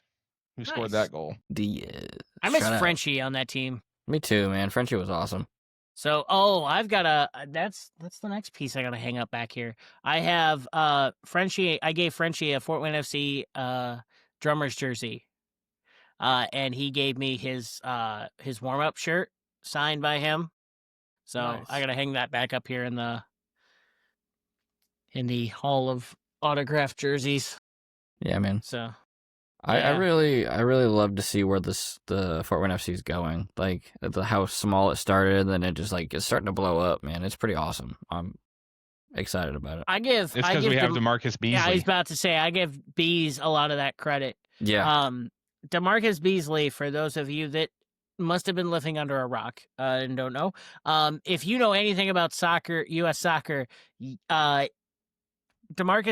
who scored Nice. that goal. Diaz. I miss Shout out. Frenchie on that team. Me too, man. Frenchie was awesome. So, I've got that's the next piece I gotta hang up back here. I have Frenchie. I gave Frenchie a Fort Wayne FC drummer's jersey, and he gave me his warm up shirt signed by him. So Nice. I gotta hang that back up here in the hall of autographed jerseys. Yeah, man. So I yeah. really love to see where the Fort Wayne FC is going. Like how small it started, and then it just like it's starting to blow up, man. It's pretty awesome. I'm excited about it. It's because we have DeMarcus Beasley. Yeah, I was about to say I give Bees a lot of that credit. Yeah. DeMarcus Beasley, for those of you that must have been living under a rock and don't know, if you know anything about soccer, U.S. soccer, DeMarcus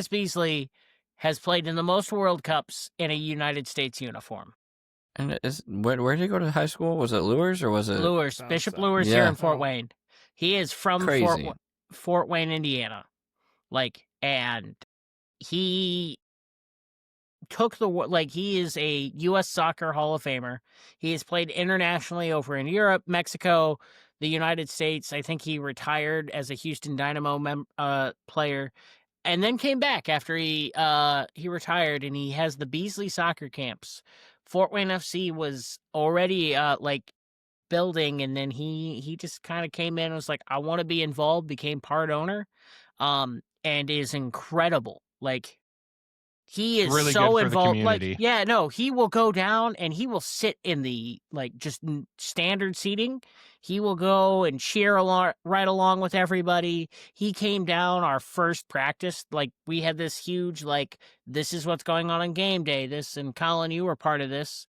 Beasley has played in the most World Cups in a United States uniform. And where did he go to high school? Was it Lures or was it Lures? Bishop Lures Yeah. here in Fort Wayne. He is from Crazy. Fort Wayne, Indiana. And he took he is a U.S. Soccer Hall of Famer. He has played internationally over in Europe, Mexico, the United States. I think he retired as a Houston Dynamo player, and then came back after he retired, and he has the Beasley soccer camps. Fort Wayne FC was already building, and then he just kind of came in and was like, I want to be involved, became part owner, and is incredible. He is really so good for involved. The community. He will go down and he will sit in the just standard seating. He will go and cheer right along with everybody. He came down our first practice. We had this huge this is what's going on game day. And Colin, you were part of this.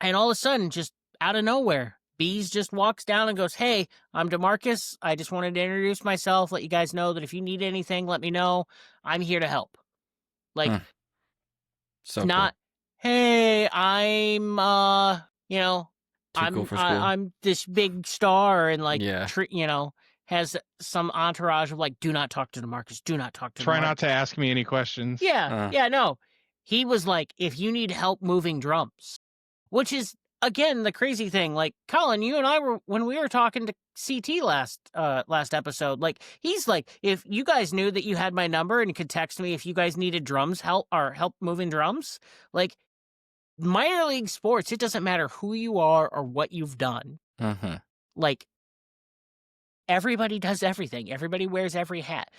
And all of a sudden, just out of nowhere, Bees just walks down and goes, "Hey, I'm DeMarcus. I just wanted to introduce myself, let you guys know that if you need anything, let me know. I'm here to help." So not, cool. "Hey, I'm Cool for school. I'm this big star," and Yeah. has some entourage of do not talk to DeMarcus, do not talk to Try DeMarcus. not to ask me any questions. No. He was if you need help moving drums, which is again the crazy thing. Colin, you and I were when we were talking to CT last episode. He's if you guys knew that you had my number and could text me if you guys needed drums help moving drums. Minor league sports, it doesn't matter who you are or what you've done. Mm-hmm. Everybody does everything. Everybody wears every hat.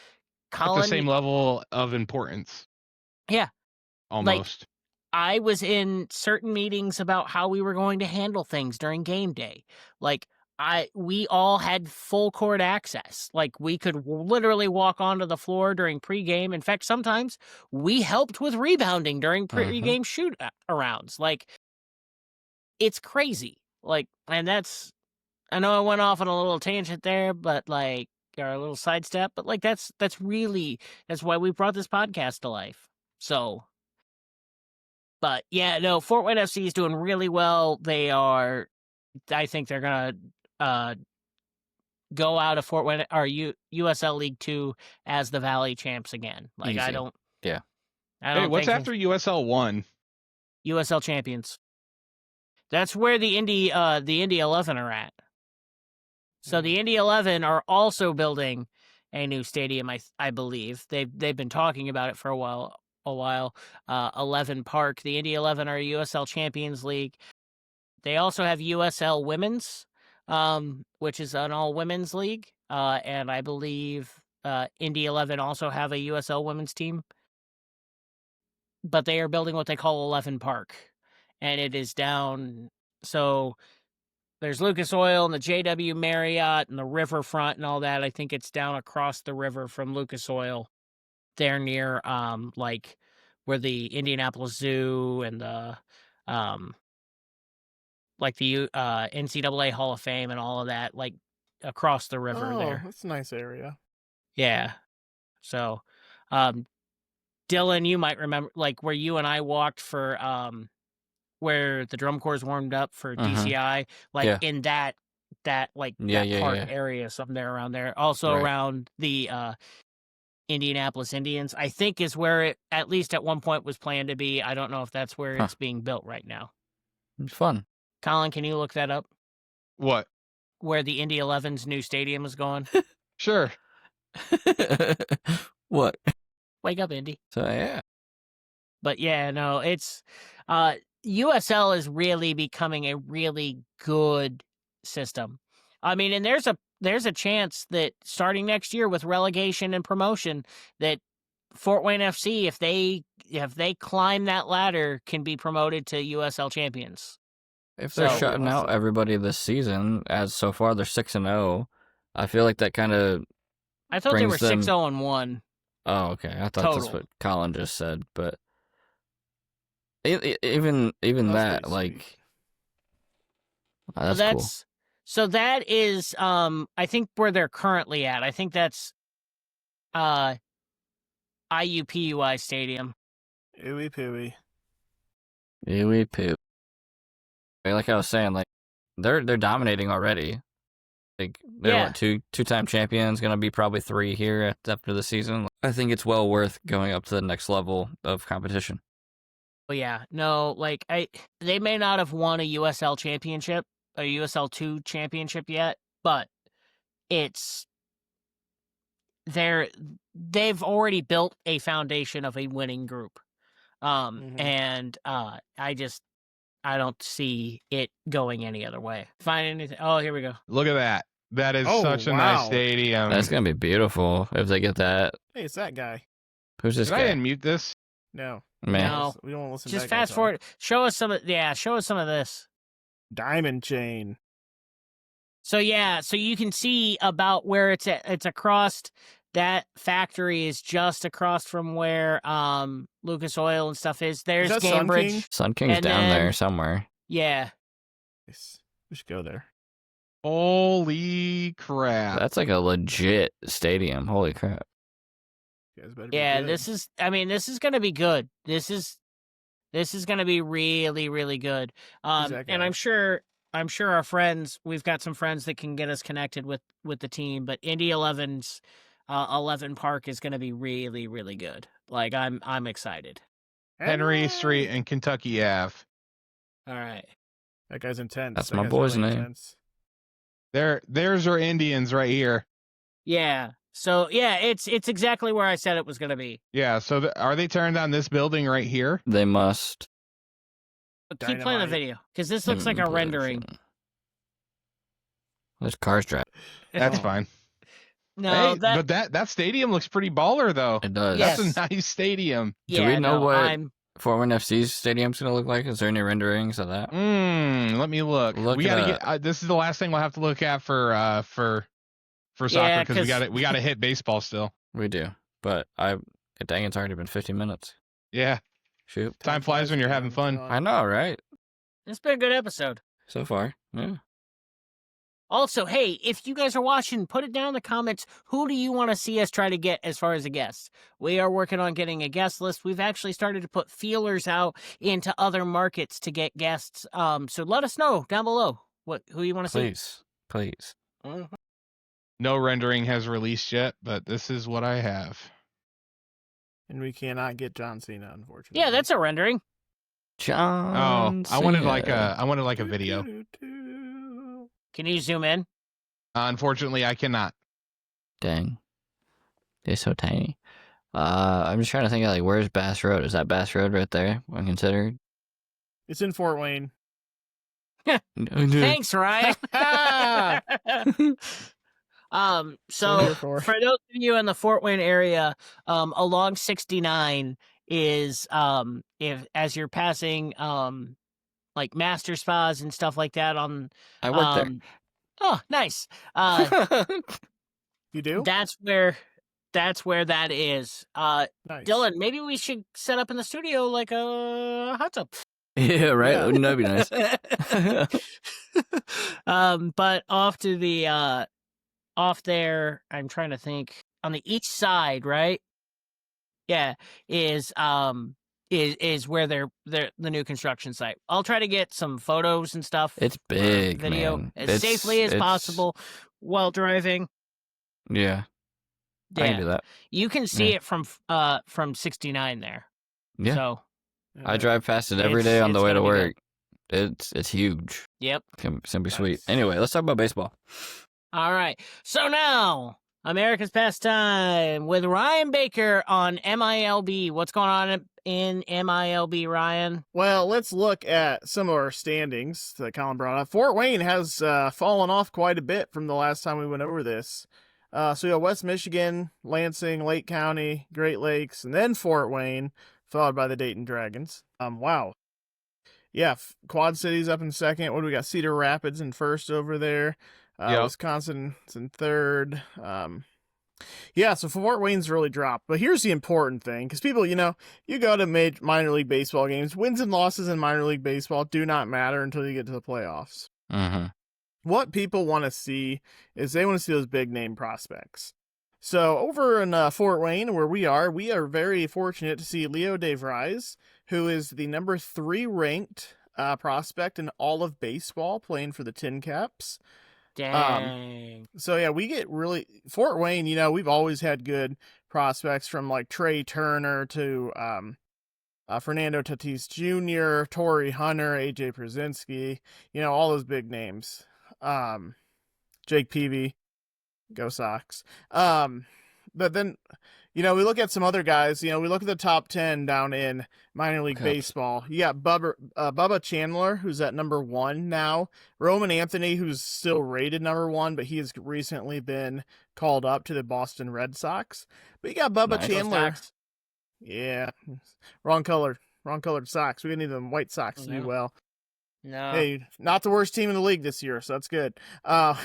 At the same level of importance. Yeah. Almost. I was in certain meetings about how we were going to handle things during game day. We all had full court access. We could literally walk onto the floor during pregame. In fact, sometimes we helped with rebounding during pregame shoot arounds. It's crazy. And that's, I know I went off on a little tangent there, but or a little sidestep, but that's why we brought this podcast to life. So, but yeah, no, Fort Wayne FC is doing really well. I think they're going to go out of Fort Wayne or USL League 2 as the Valley champs again. Easy. I don't. Yeah. Hey, what's after USL 1? USL champions. That's where the Indy 11 are at. So the Indy 11 are also building a new stadium. I believe they've been talking about it for a while. 11 Park. The Indy 11 are USL Champions League. They also have USL Women's, which is an all women's league. And I believe Indy 11 also have a USL women's team. But they are building what they call 11 Park. And it is down. So there's Lucas Oil and the JW Marriott and the riverfront and all that. I think it's down across the river from Lucas Oil. They're near where the Indianapolis Zoo and the the NCAA Hall of Fame and all of that, across the river there. That's a nice area. Yeah. So Dylan, you might remember where you and I walked for where the drum corps warmed up for DCI, Yeah. in that that part Yeah. area, somewhere around there. Also Right. around the Indianapolis Indians, I think, is where it at least at one point was planned to be. I don't know if that's where it's being built right now. It's fun. Colin, can you look that up? What? Where the Indy 11's new stadium is going? Sure. What? Wake up, Indy. So yeah. But yeah, no, it's USL is really becoming a really good system. I mean, and there's a chance that starting next year with relegation and promotion, that Fort Wayne FC, if they climb that ladder, can be promoted to USL champions. If they're So- shutting out everybody this season, as so far they're 6-0, I feel like that kind of. I thought they were brings them- 6-0-1. Oh, okay. I thought that's Total. what Colin just said, but even that, pretty like, sweet. that's cool. So that is I think where they're currently at. I think that's IUPUI Stadium. Ooey pooey. Ewy poop. Like I was saying, like they're dominating already. Like they're Yeah. what, two-time champions, gonna be probably 3 here after the season. I think it's well worth going up to the next level of competition. But yeah, no, like they may not have won a USL championship, a USL 2 championship yet, but they've already built a foundation of a winning group. And I don't see it going any other way. Find anything? Oh, here we go. Look at that. That is Oh, such a nice wow. stadium. That's gonna be beautiful if they get that. Hey, it's that guy. Who's this Did I guy? unmute this? No. Man, No. We don't want to listen to Just that guy fast talk. forward. Show us some of this. Diamond chain. So yeah, so you can see about where it's at. It's across. That factory is just across from where Lucas Oil and stuff is. There's that Sun Cambridge. King? Sun King's And down then- there somewhere. Yeah. Nice. We should go there. Holy crap. That's like a legit stadium. Holy crap! You guys better be Yeah, good. this is gonna be good. This is gonna be really, really good. Who's that And guy? I'm sure our friends, we've got some friends that can get us connected with the team, but Indy 11's 11 Park is gonna be really, really good. Like I'm excited. Henry Street and Kentucky Ave. All right. That guy's intense. That's That my guy's boy's really name. intense. There's our Indians right here. Yeah. So yeah, it's exactly where I said it was gonna be. Yeah, so are they turned on this building right here? They must. But keep playing the Dynamite. video because this looks like a rendering. There's cars driving. That's Oh. fine. No, hey, but that stadium looks pretty baller though. It does. Yes. That's a nice stadium. Do we know no, what Fort Wayne FC's stadium's gonna look like? Is there any renderings of that? Let me look. Look We it gotta up. get. This is the last thing we'll have to look at for soccer Yeah, because we gotta hit baseball still. We do, but dang, it's already been 50 minutes. Yeah, Shoot. time flies when you're having fun. I know, right? It's been a good episode. So far, yeah. Also, hey, if you guys are watching, put it down in the comments. Who do you want to see us try to get as far as a guest? We are working on getting a guest list. We've actually started to put feelers out into other markets to get guests. So let us know down below who you want to see. Please. No rendering has released yet, but this is what I have. And we cannot get John Cena, unfortunately. Yeah, that's a rendering. John. I wanted Cena. like a video. Can you zoom in? Unfortunately, I cannot. Dang. They're so tiny. I'm just trying to think of, like, where's Bass Road? Is that Bass Road right there when considered? It's in Fort Wayne. Thanks, Ryan. So therefore- for those of you in the Fort Wayne area, along 69 is if as you're passing like master spas and stuff like that on I work Oh, nice. there. You do? That's where that is. Nice. Dylan, maybe we should set up in the studio like a hot tub. Yeah, right? Yeah. Wouldn't that be nice? But off to the off there, I'm trying to think on the each side, right? Yeah, is is where they're the new construction site. I'll try to get some photos and stuff. It's or big, video man. as safely as possible while driving. Yeah. I can do that. You can see it from 69 there. Yeah. So I drive past it every day on the way to work. It's huge. Yep. It's gonna be sweet. Anyway, let's talk about baseball. All right. So now, America's Pastime with Ryan Baker on MILB. What's going on in MILB, Ryan? Well, let's look at some of our standings that Colin brought up. Fort Wayne has fallen off quite a bit from the last time we went over this. So you have West Michigan, Lansing, Lake County, Great Lakes, and then Fort Wayne, followed by the Dayton Dragons. Wow. Yeah, Quad Cities up in second. What do we got? Cedar Rapids in first over there. Wisconsin's in third. So Fort Wayne's really dropped. But here's the important thing, because people, you go to minor league baseball games. Wins and losses in minor league baseball do not matter until you get to the playoffs. Mm-hmm. What people want to see is they want to see those big name prospects. So over in Fort Wayne, where we are very fortunate to see Leo DeVries, who is the number 3 ranked prospect in all of baseball, playing for the Tin Caps. Dang. We get Fort Wayne, we've always had good prospects from like Trey Turner to Fernando Tatis Jr., Torrey Hunter, AJ Przinsky, all those big names. Jake Peavy, go Sox. But then, we look at some other guys. We look at the top 10 down in minor league baseball. You got Bubba Chandler, who's at number 1 now. Roman Anthony, who's still rated number 1, but he has recently been called up to the Boston Red Sox. But you got Bubba Chandler. Yeah, wrong colored socks. We need them White Sox to do well. No. Hey, not the worst team in the league this year, so that's good. Bubba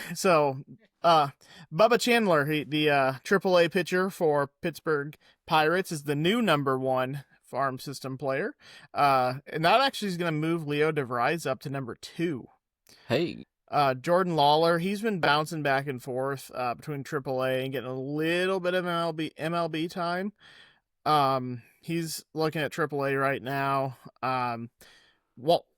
Chandler, the AAA pitcher for Pittsburgh Pirates, is the new number 1 farm system player. And that actually is going to move Leo DeVries up to number 2. Hey. Jordan Lawler, he's been bouncing back and forth between AAA and getting a little bit of MLB time. He's looking at AAA right now.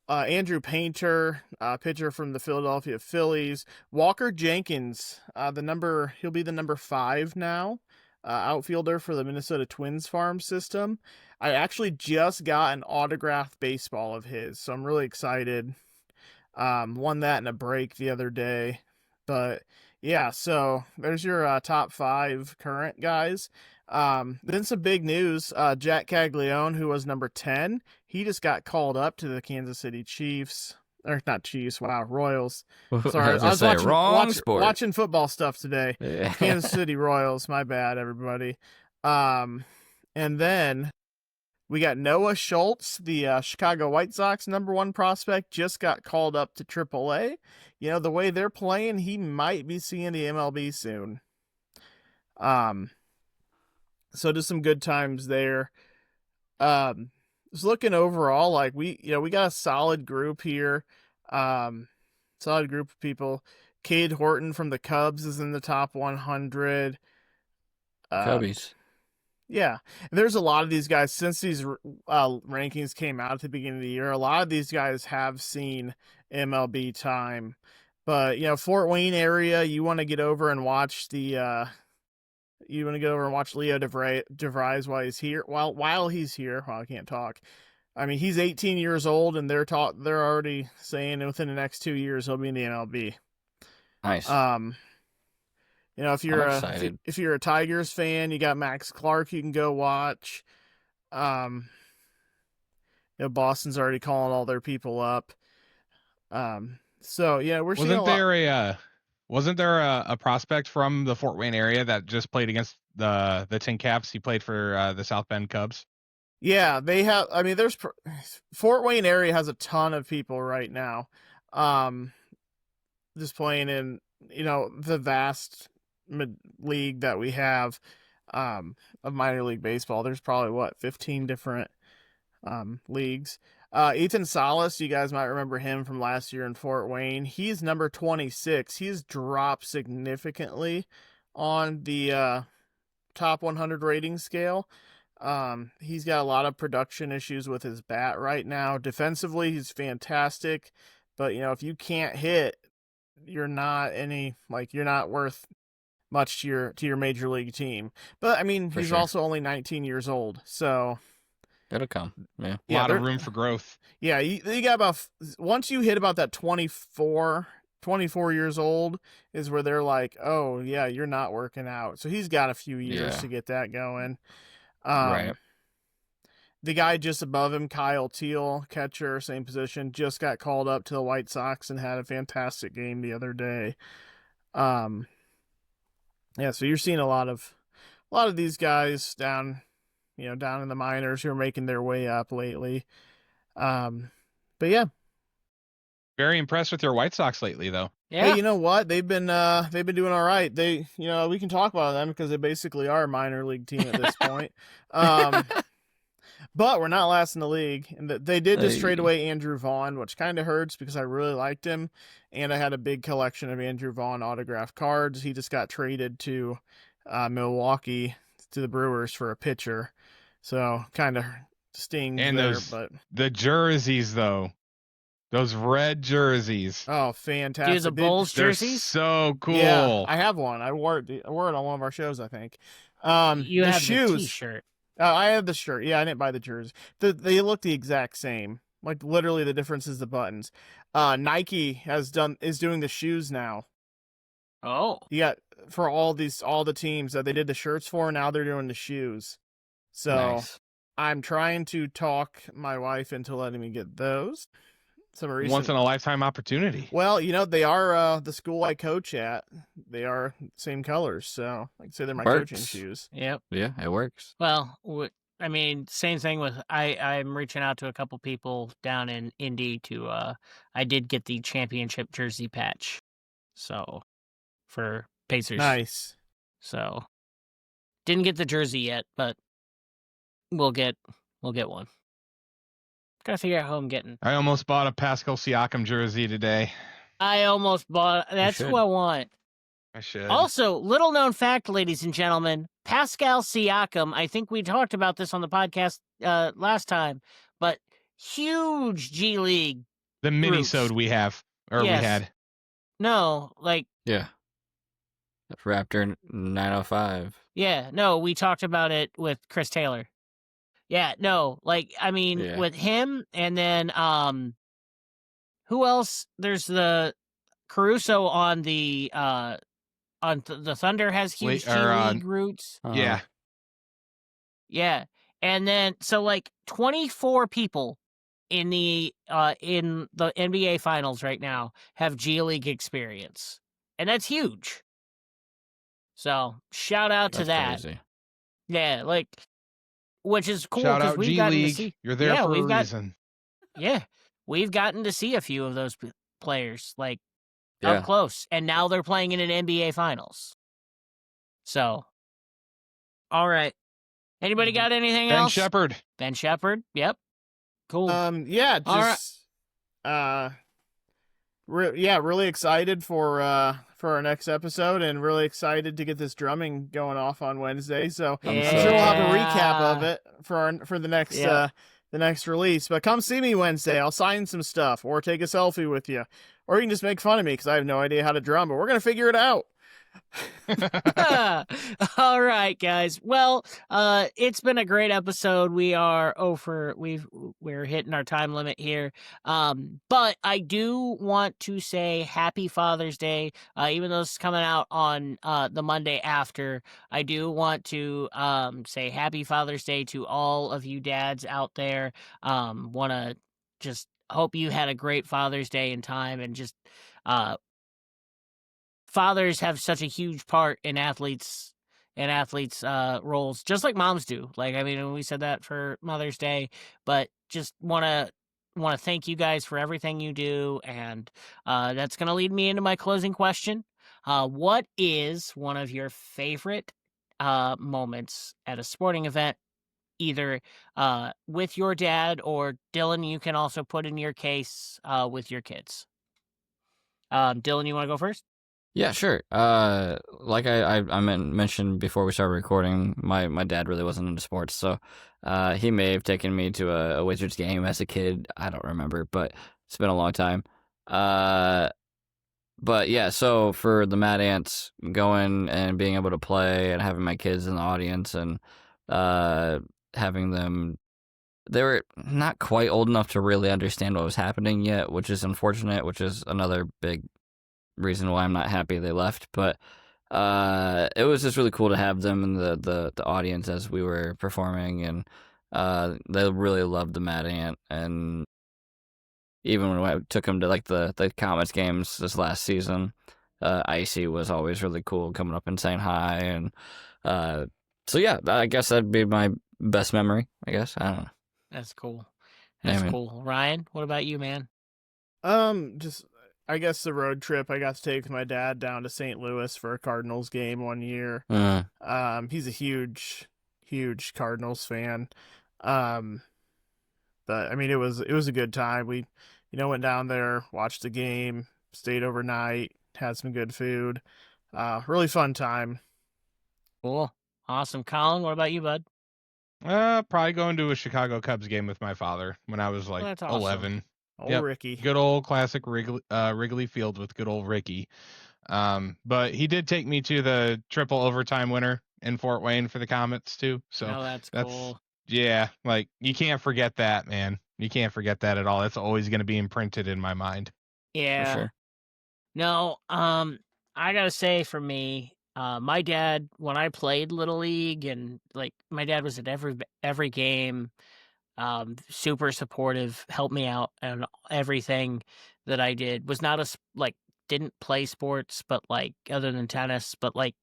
Andrew Painter, pitcher from the Philadelphia Phillies. Walker Jenkins, he'll be the number 5 now, outfielder for the Minnesota Twins farm system. I actually just got an autographed baseball of his, so I'm really excited. Won that in a break the other day. But yeah, so there's your top 5 current guys. Then some big news. Jack Caglione, who was number 10, he just got called up to the Kansas City Chiefs. Or not Chiefs, Royals. Sorry, I was watching football stuff today. Yeah. Kansas City Royals, my bad, everybody. And then we got Noah Schultz, the Chicago White Sox number 1 prospect, just got called up to AAA. The way they're playing, he might be seeing the MLB soon. So just some good times there. Just looking overall, like we got a solid group here. Solid group of people. Cade Horton from the Cubs is in the top 100. Cubbies. Yeah, there's a lot of these guys since these rankings came out at the beginning of the year. A lot of these guys have seen MLB time, but Fort Wayne area, you want to get over and watch Leo DeVries while he's here. While he's here, I can't talk. I mean, he's 18 years old, and they're already saying within the next 2 years he'll be in the MLB. Nice. If you're a Tigers fan, you got Max Clark you can go watch. Boston's already calling all their people up. So yeah, we're seeing Wasn't there a prospect from the Fort Wayne area that just played against the Tin Caps? He played for the South Bend Cubs. Yeah, they have. I mean, Fort Wayne area has a ton of people right now, just playing in the vast league that we have of minor league baseball. There's probably 15 different leagues. Ethan Salas, you guys might remember him from last year in Fort Wayne. He's number 26. He's dropped significantly on the top 100 rating scale. He's got a lot of production issues with his bat right now. Defensively, he's fantastic, but if you can't hit, you're not worth much to your major league team. But I mean, For he's sure. also only 19 years old, so It'll come. Yeah. A lot of room for growth. Yeah, you got about once you hit about that 24 years old is where they're like, oh yeah, you're not working out. So he's got a few years to get that going. Right. The guy just above him, Kyle Teal, catcher, same position, just got called up to the White Sox and had a fantastic game the other day. Yeah, so you're seeing a lot of these guys down in the minors who are making their way up lately. But yeah. Very impressed with your White Sox lately, though. Yeah. Hey, you know what? They've been doing all right. They, we can talk about them because they basically are a minor league team at this point. But we're not last in the league, and they did just trade away Andrew Vaughn, which kind of hurts because I really liked him, and I had a big collection of Andrew Vaughn autographed cards. He just got traded to Milwaukee to the Brewers for a pitcher, so kind of stings And there. But the jerseys, though, those red jerseys. Oh, fantastic! Dude, the Bulls They're jerseys. so cool. Yeah, I have one. I wore it on one of our shows, I think. You the have shoes. the T-shirt. I have the shirt. Yeah, I didn't buy the jersey. They look the exact same. Like literally, the difference is the buttons. Nike is doing the shoes now. Oh. Yeah, for all the teams that they did the shirts for. Now they're doing the shoes. So Nice. I'm trying to talk my wife into letting me get those. Some recent... Once in a lifetime opportunity. Well, they are the school I coach at. They are same colors, so I can say they're my coaching shoes. Yep. Yeah, it works. Well, I mean, same thing with I'm reaching out to a couple people down in Indy to I did get the championship jersey patch, so for Pacers. Nice. So didn't get the jersey yet, but we'll get one. Gotta figure out how I'm getting. I almost bought a Pascal Siakam jersey today. I almost bought. That's who I want. I should. Also, little known fact, ladies and gentlemen, Pascal Siakam. I think we talked about this on the podcast last time, but huge G League. The mini-sode we have, or Yes. we had. No, like Yeah. Raptor 905. yeah, no, we talked about it with Chris Taylor. Yeah, no, like I mean Yeah. with him and then who else? There's the Caruso on the the Thunder has huge G League roots. Yeah. Yeah. And then so like 24 people in the NBA finals right now have G League experience. And that's huge. So, shout out to that. Crazy. Yeah, like which is cool Shout because out we've G gotten League. to see. You're there for a reason. Yeah, we've gotten to see a few of those players like Yeah. up close, and now they're playing in an NBA Finals. So, all right. Anybody got anything Ben else? Shepherd. Ben Shepherd. Yep. Cool. Yeah, All right. just really excited for our next episode, and really excited to get this drumming going off on Wednesday. So I'm sure we'll have a recap of it for the next the next release. But come see me Wednesday. I'll sign some stuff or take a selfie with you, or you can just make fun of me because I have no idea how to drum. But we're gonna figure it out. All right, guys. Well, it's been a great episode. We're hitting our time limit here. But I do want to say Happy Father's Day. Even though it's coming out on the Monday after, I do want to say Happy Father's Day to all of you dads out there. Want to just hope you had a great Father's Day in time, and just fathers have such a huge part in athletes roles, just like moms do. Like, I mean, we said that for Mother's Day, but just want to thank you guys for everything you do. And that's going to lead me into my closing question. What is one of your favorite moments at a sporting event, either with your dad, or Dylan, you can also put in your case with your kids? Dylan, you want to go first? Yeah, sure. Like I mentioned before we started recording, my dad really wasn't into sports, so he may have taken me to a Wizards game as a kid. I don't remember, but it's been a long time. But yeah, so for the Mad Ants, going and being able to play and having my kids in the audience and uh, having them, they were not quite old enough to really understand what was happening yet, which is unfortunate, which is another big reason why I'm not happy they left. But it was just really cool to have them in the audience as we were performing, and they really loved the Mad Ant. And even when I took them to like the Comets games this last season, Icy was always really cool coming up and saying hi. And so yeah, I guess that'd be my best memory. I guess I don't know. That's cool. Yeah, That's man. cool. Ryan, what about you, man? Just I guess the road trip I got to take with my dad down to St. Louis for a Cardinals game one year. He's a huge Cardinals fan. But I mean it was a good time. We went down there, watched the game, stayed overnight, had some good food. Really fun time. Cool. Awesome. Colin, what about you, bud? Probably going to a Chicago Cubs game with my father when I was like That's awesome. 11. Old Yep. Ricky. Good old classic Wrigley Field with good old Ricky. But he did take me to the triple overtime winner in Fort Wayne for the Comets too. So Oh, that's cool. yeah, like you can't forget that, man. You can't forget that at all. That's always going to be imprinted in my mind. Yeah. For sure. No, I gotta say for me, my dad, when I played Little League and like my dad was at every game, super supportive, helped me out and everything that I did. Was not didn't play sports, but like other than tennis, but like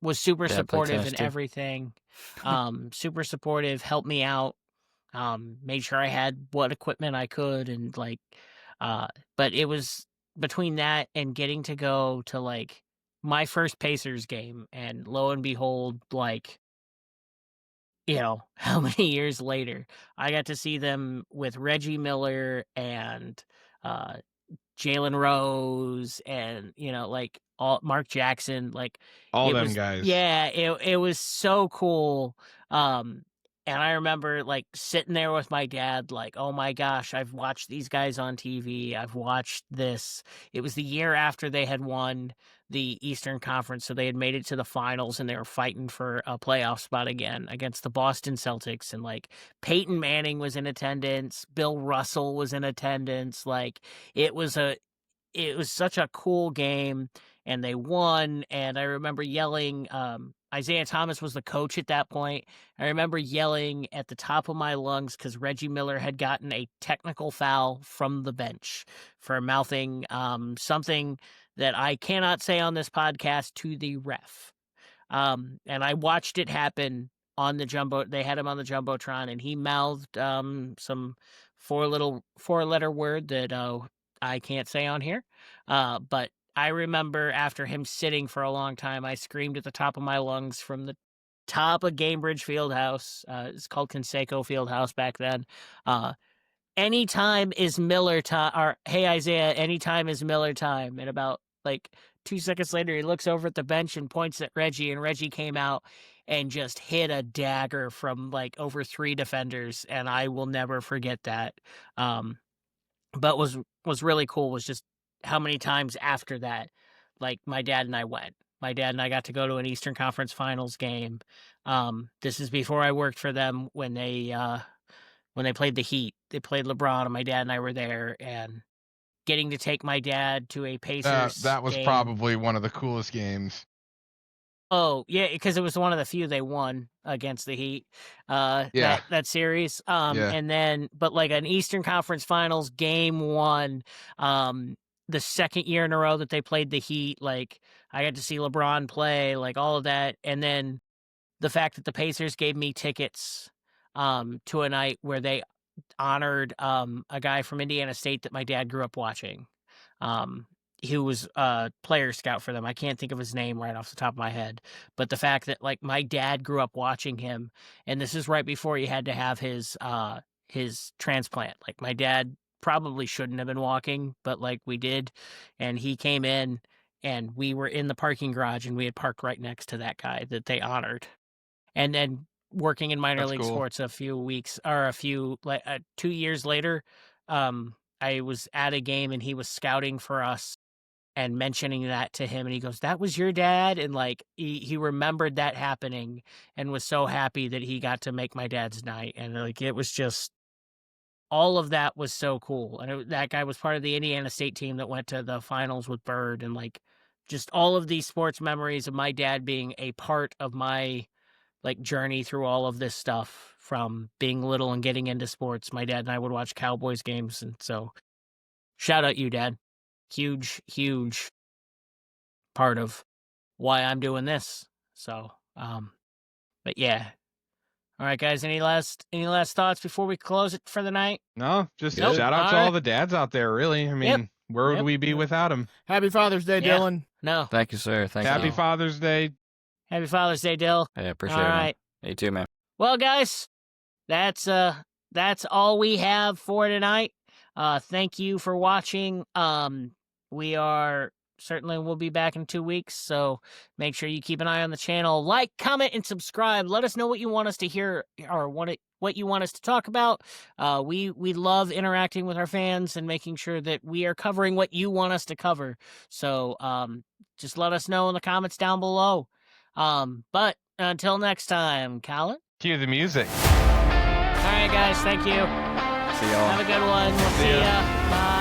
was super Dad played supportive tennis in too. everything. Super supportive, helped me out. Made sure I had what equipment I could and like but it was between that and getting to go to like my first Pacers game and lo and behold, like, how many years later I got to see them with Reggie Miller and uh Jalen Rose and like all Mark Jackson, like All it them was guys. yeah, it was so cool. Um and I remember like sitting there with my dad, like, oh my gosh, I've watched these guys on TV. I've watched this. It was the year after they had won the Eastern Conference, so they had made it to the finals and they were fighting for a playoff spot again against the Boston Celtics. And like Peyton Manning was in attendance, Bill Russell was in attendance, like it was such a cool game and they won. And I remember yelling, Isaiah Thomas was the coach at that point. I remember yelling at the top of my lungs because Reggie Miller had gotten a technical foul from the bench for mouthing something that I cannot say on this podcast to the ref. And I watched it happen on the jumbo. They had him on the jumbotron, and he mouthed some four-letter word that I can't say on here. But I remember after him sitting for a long time, I screamed at the top of my lungs from the top of Gamebridge Fieldhouse. It's called Conseco Fieldhouse back then. Anytime is Miller time, or hey Isaiah, anytime is Miller time. And about like 2 seconds later, he looks over at the bench and points at Reggie, and Reggie came out and just hit a dagger from like over 3 defenders, and I will never forget that. But was really cool was just how many times after that, like my dad and I went. My dad and I got to go to an Eastern Conference Finals game. This is before I worked for them when they played the Heat. They played LeBron, and my dad and I were there, and getting to take my dad to a Pacers That was game. probably one of the coolest games. Oh, yeah, because it was one of the few they won against the Heat, Yeah. that series. Yeah. And then, but like an Eastern Conference Finals game 1, the second year in a row that they played the Heat, like I got to see LeBron play, like all of that. And then the fact that the Pacers gave me tickets to a night where they honored a guy from Indiana State that my dad grew up watching. Who was a player scout for them. I can't think of his name right off the top of my head, but the fact that like my dad grew up watching him, and this is right before he had to have his transplant. Like my dad probably shouldn't have been walking, but like we did, and he came in and we were in the parking garage, and we had parked right next to that guy that they honored. And then working in minor That's league cool. sports a few 2 years later, I was at a game and he was scouting for us and mentioning that to him, and he goes, "That was your dad?" And like he remembered that happening and was so happy that he got to make my dad's night. And like it was just, all of that was so cool. And that guy was part of the Indiana State team that went to the finals with Bird, and like just all of these sports memories of my dad being a part of my like journey through all of this stuff from being little and getting into sports. My dad and I would watch Cowboys games, and so shout out you, Dad. Huge part of why I'm doing this. So, but yeah. All right, guys. Any last thoughts before we close it for the night? No, just Good. shout out to All all right. the dads out there. Really, I mean, Yep. where would Yep. we be without them? Happy Father's Day, Yeah. Dylan. No. Thank you, sir. Thank Happy you. Father's Day. Happy Father's Day, Dill. I appreciate All it, man. right. You too, man. Well, guys, that's all we have for tonight. Thank you for watching. We are certainly we'll be back in 2 weeks, so make sure you keep an eye on the channel. Like, comment, and subscribe. Let us know what you want us to hear or what you want us to talk about. We love interacting with our fans and making sure that we are covering what you want us to cover. So just let us know in the comments down below. But until next time, Colin. Cue the music. All right, guys. Thank you. See y'all. Have a good one. We'll see ya. Bye.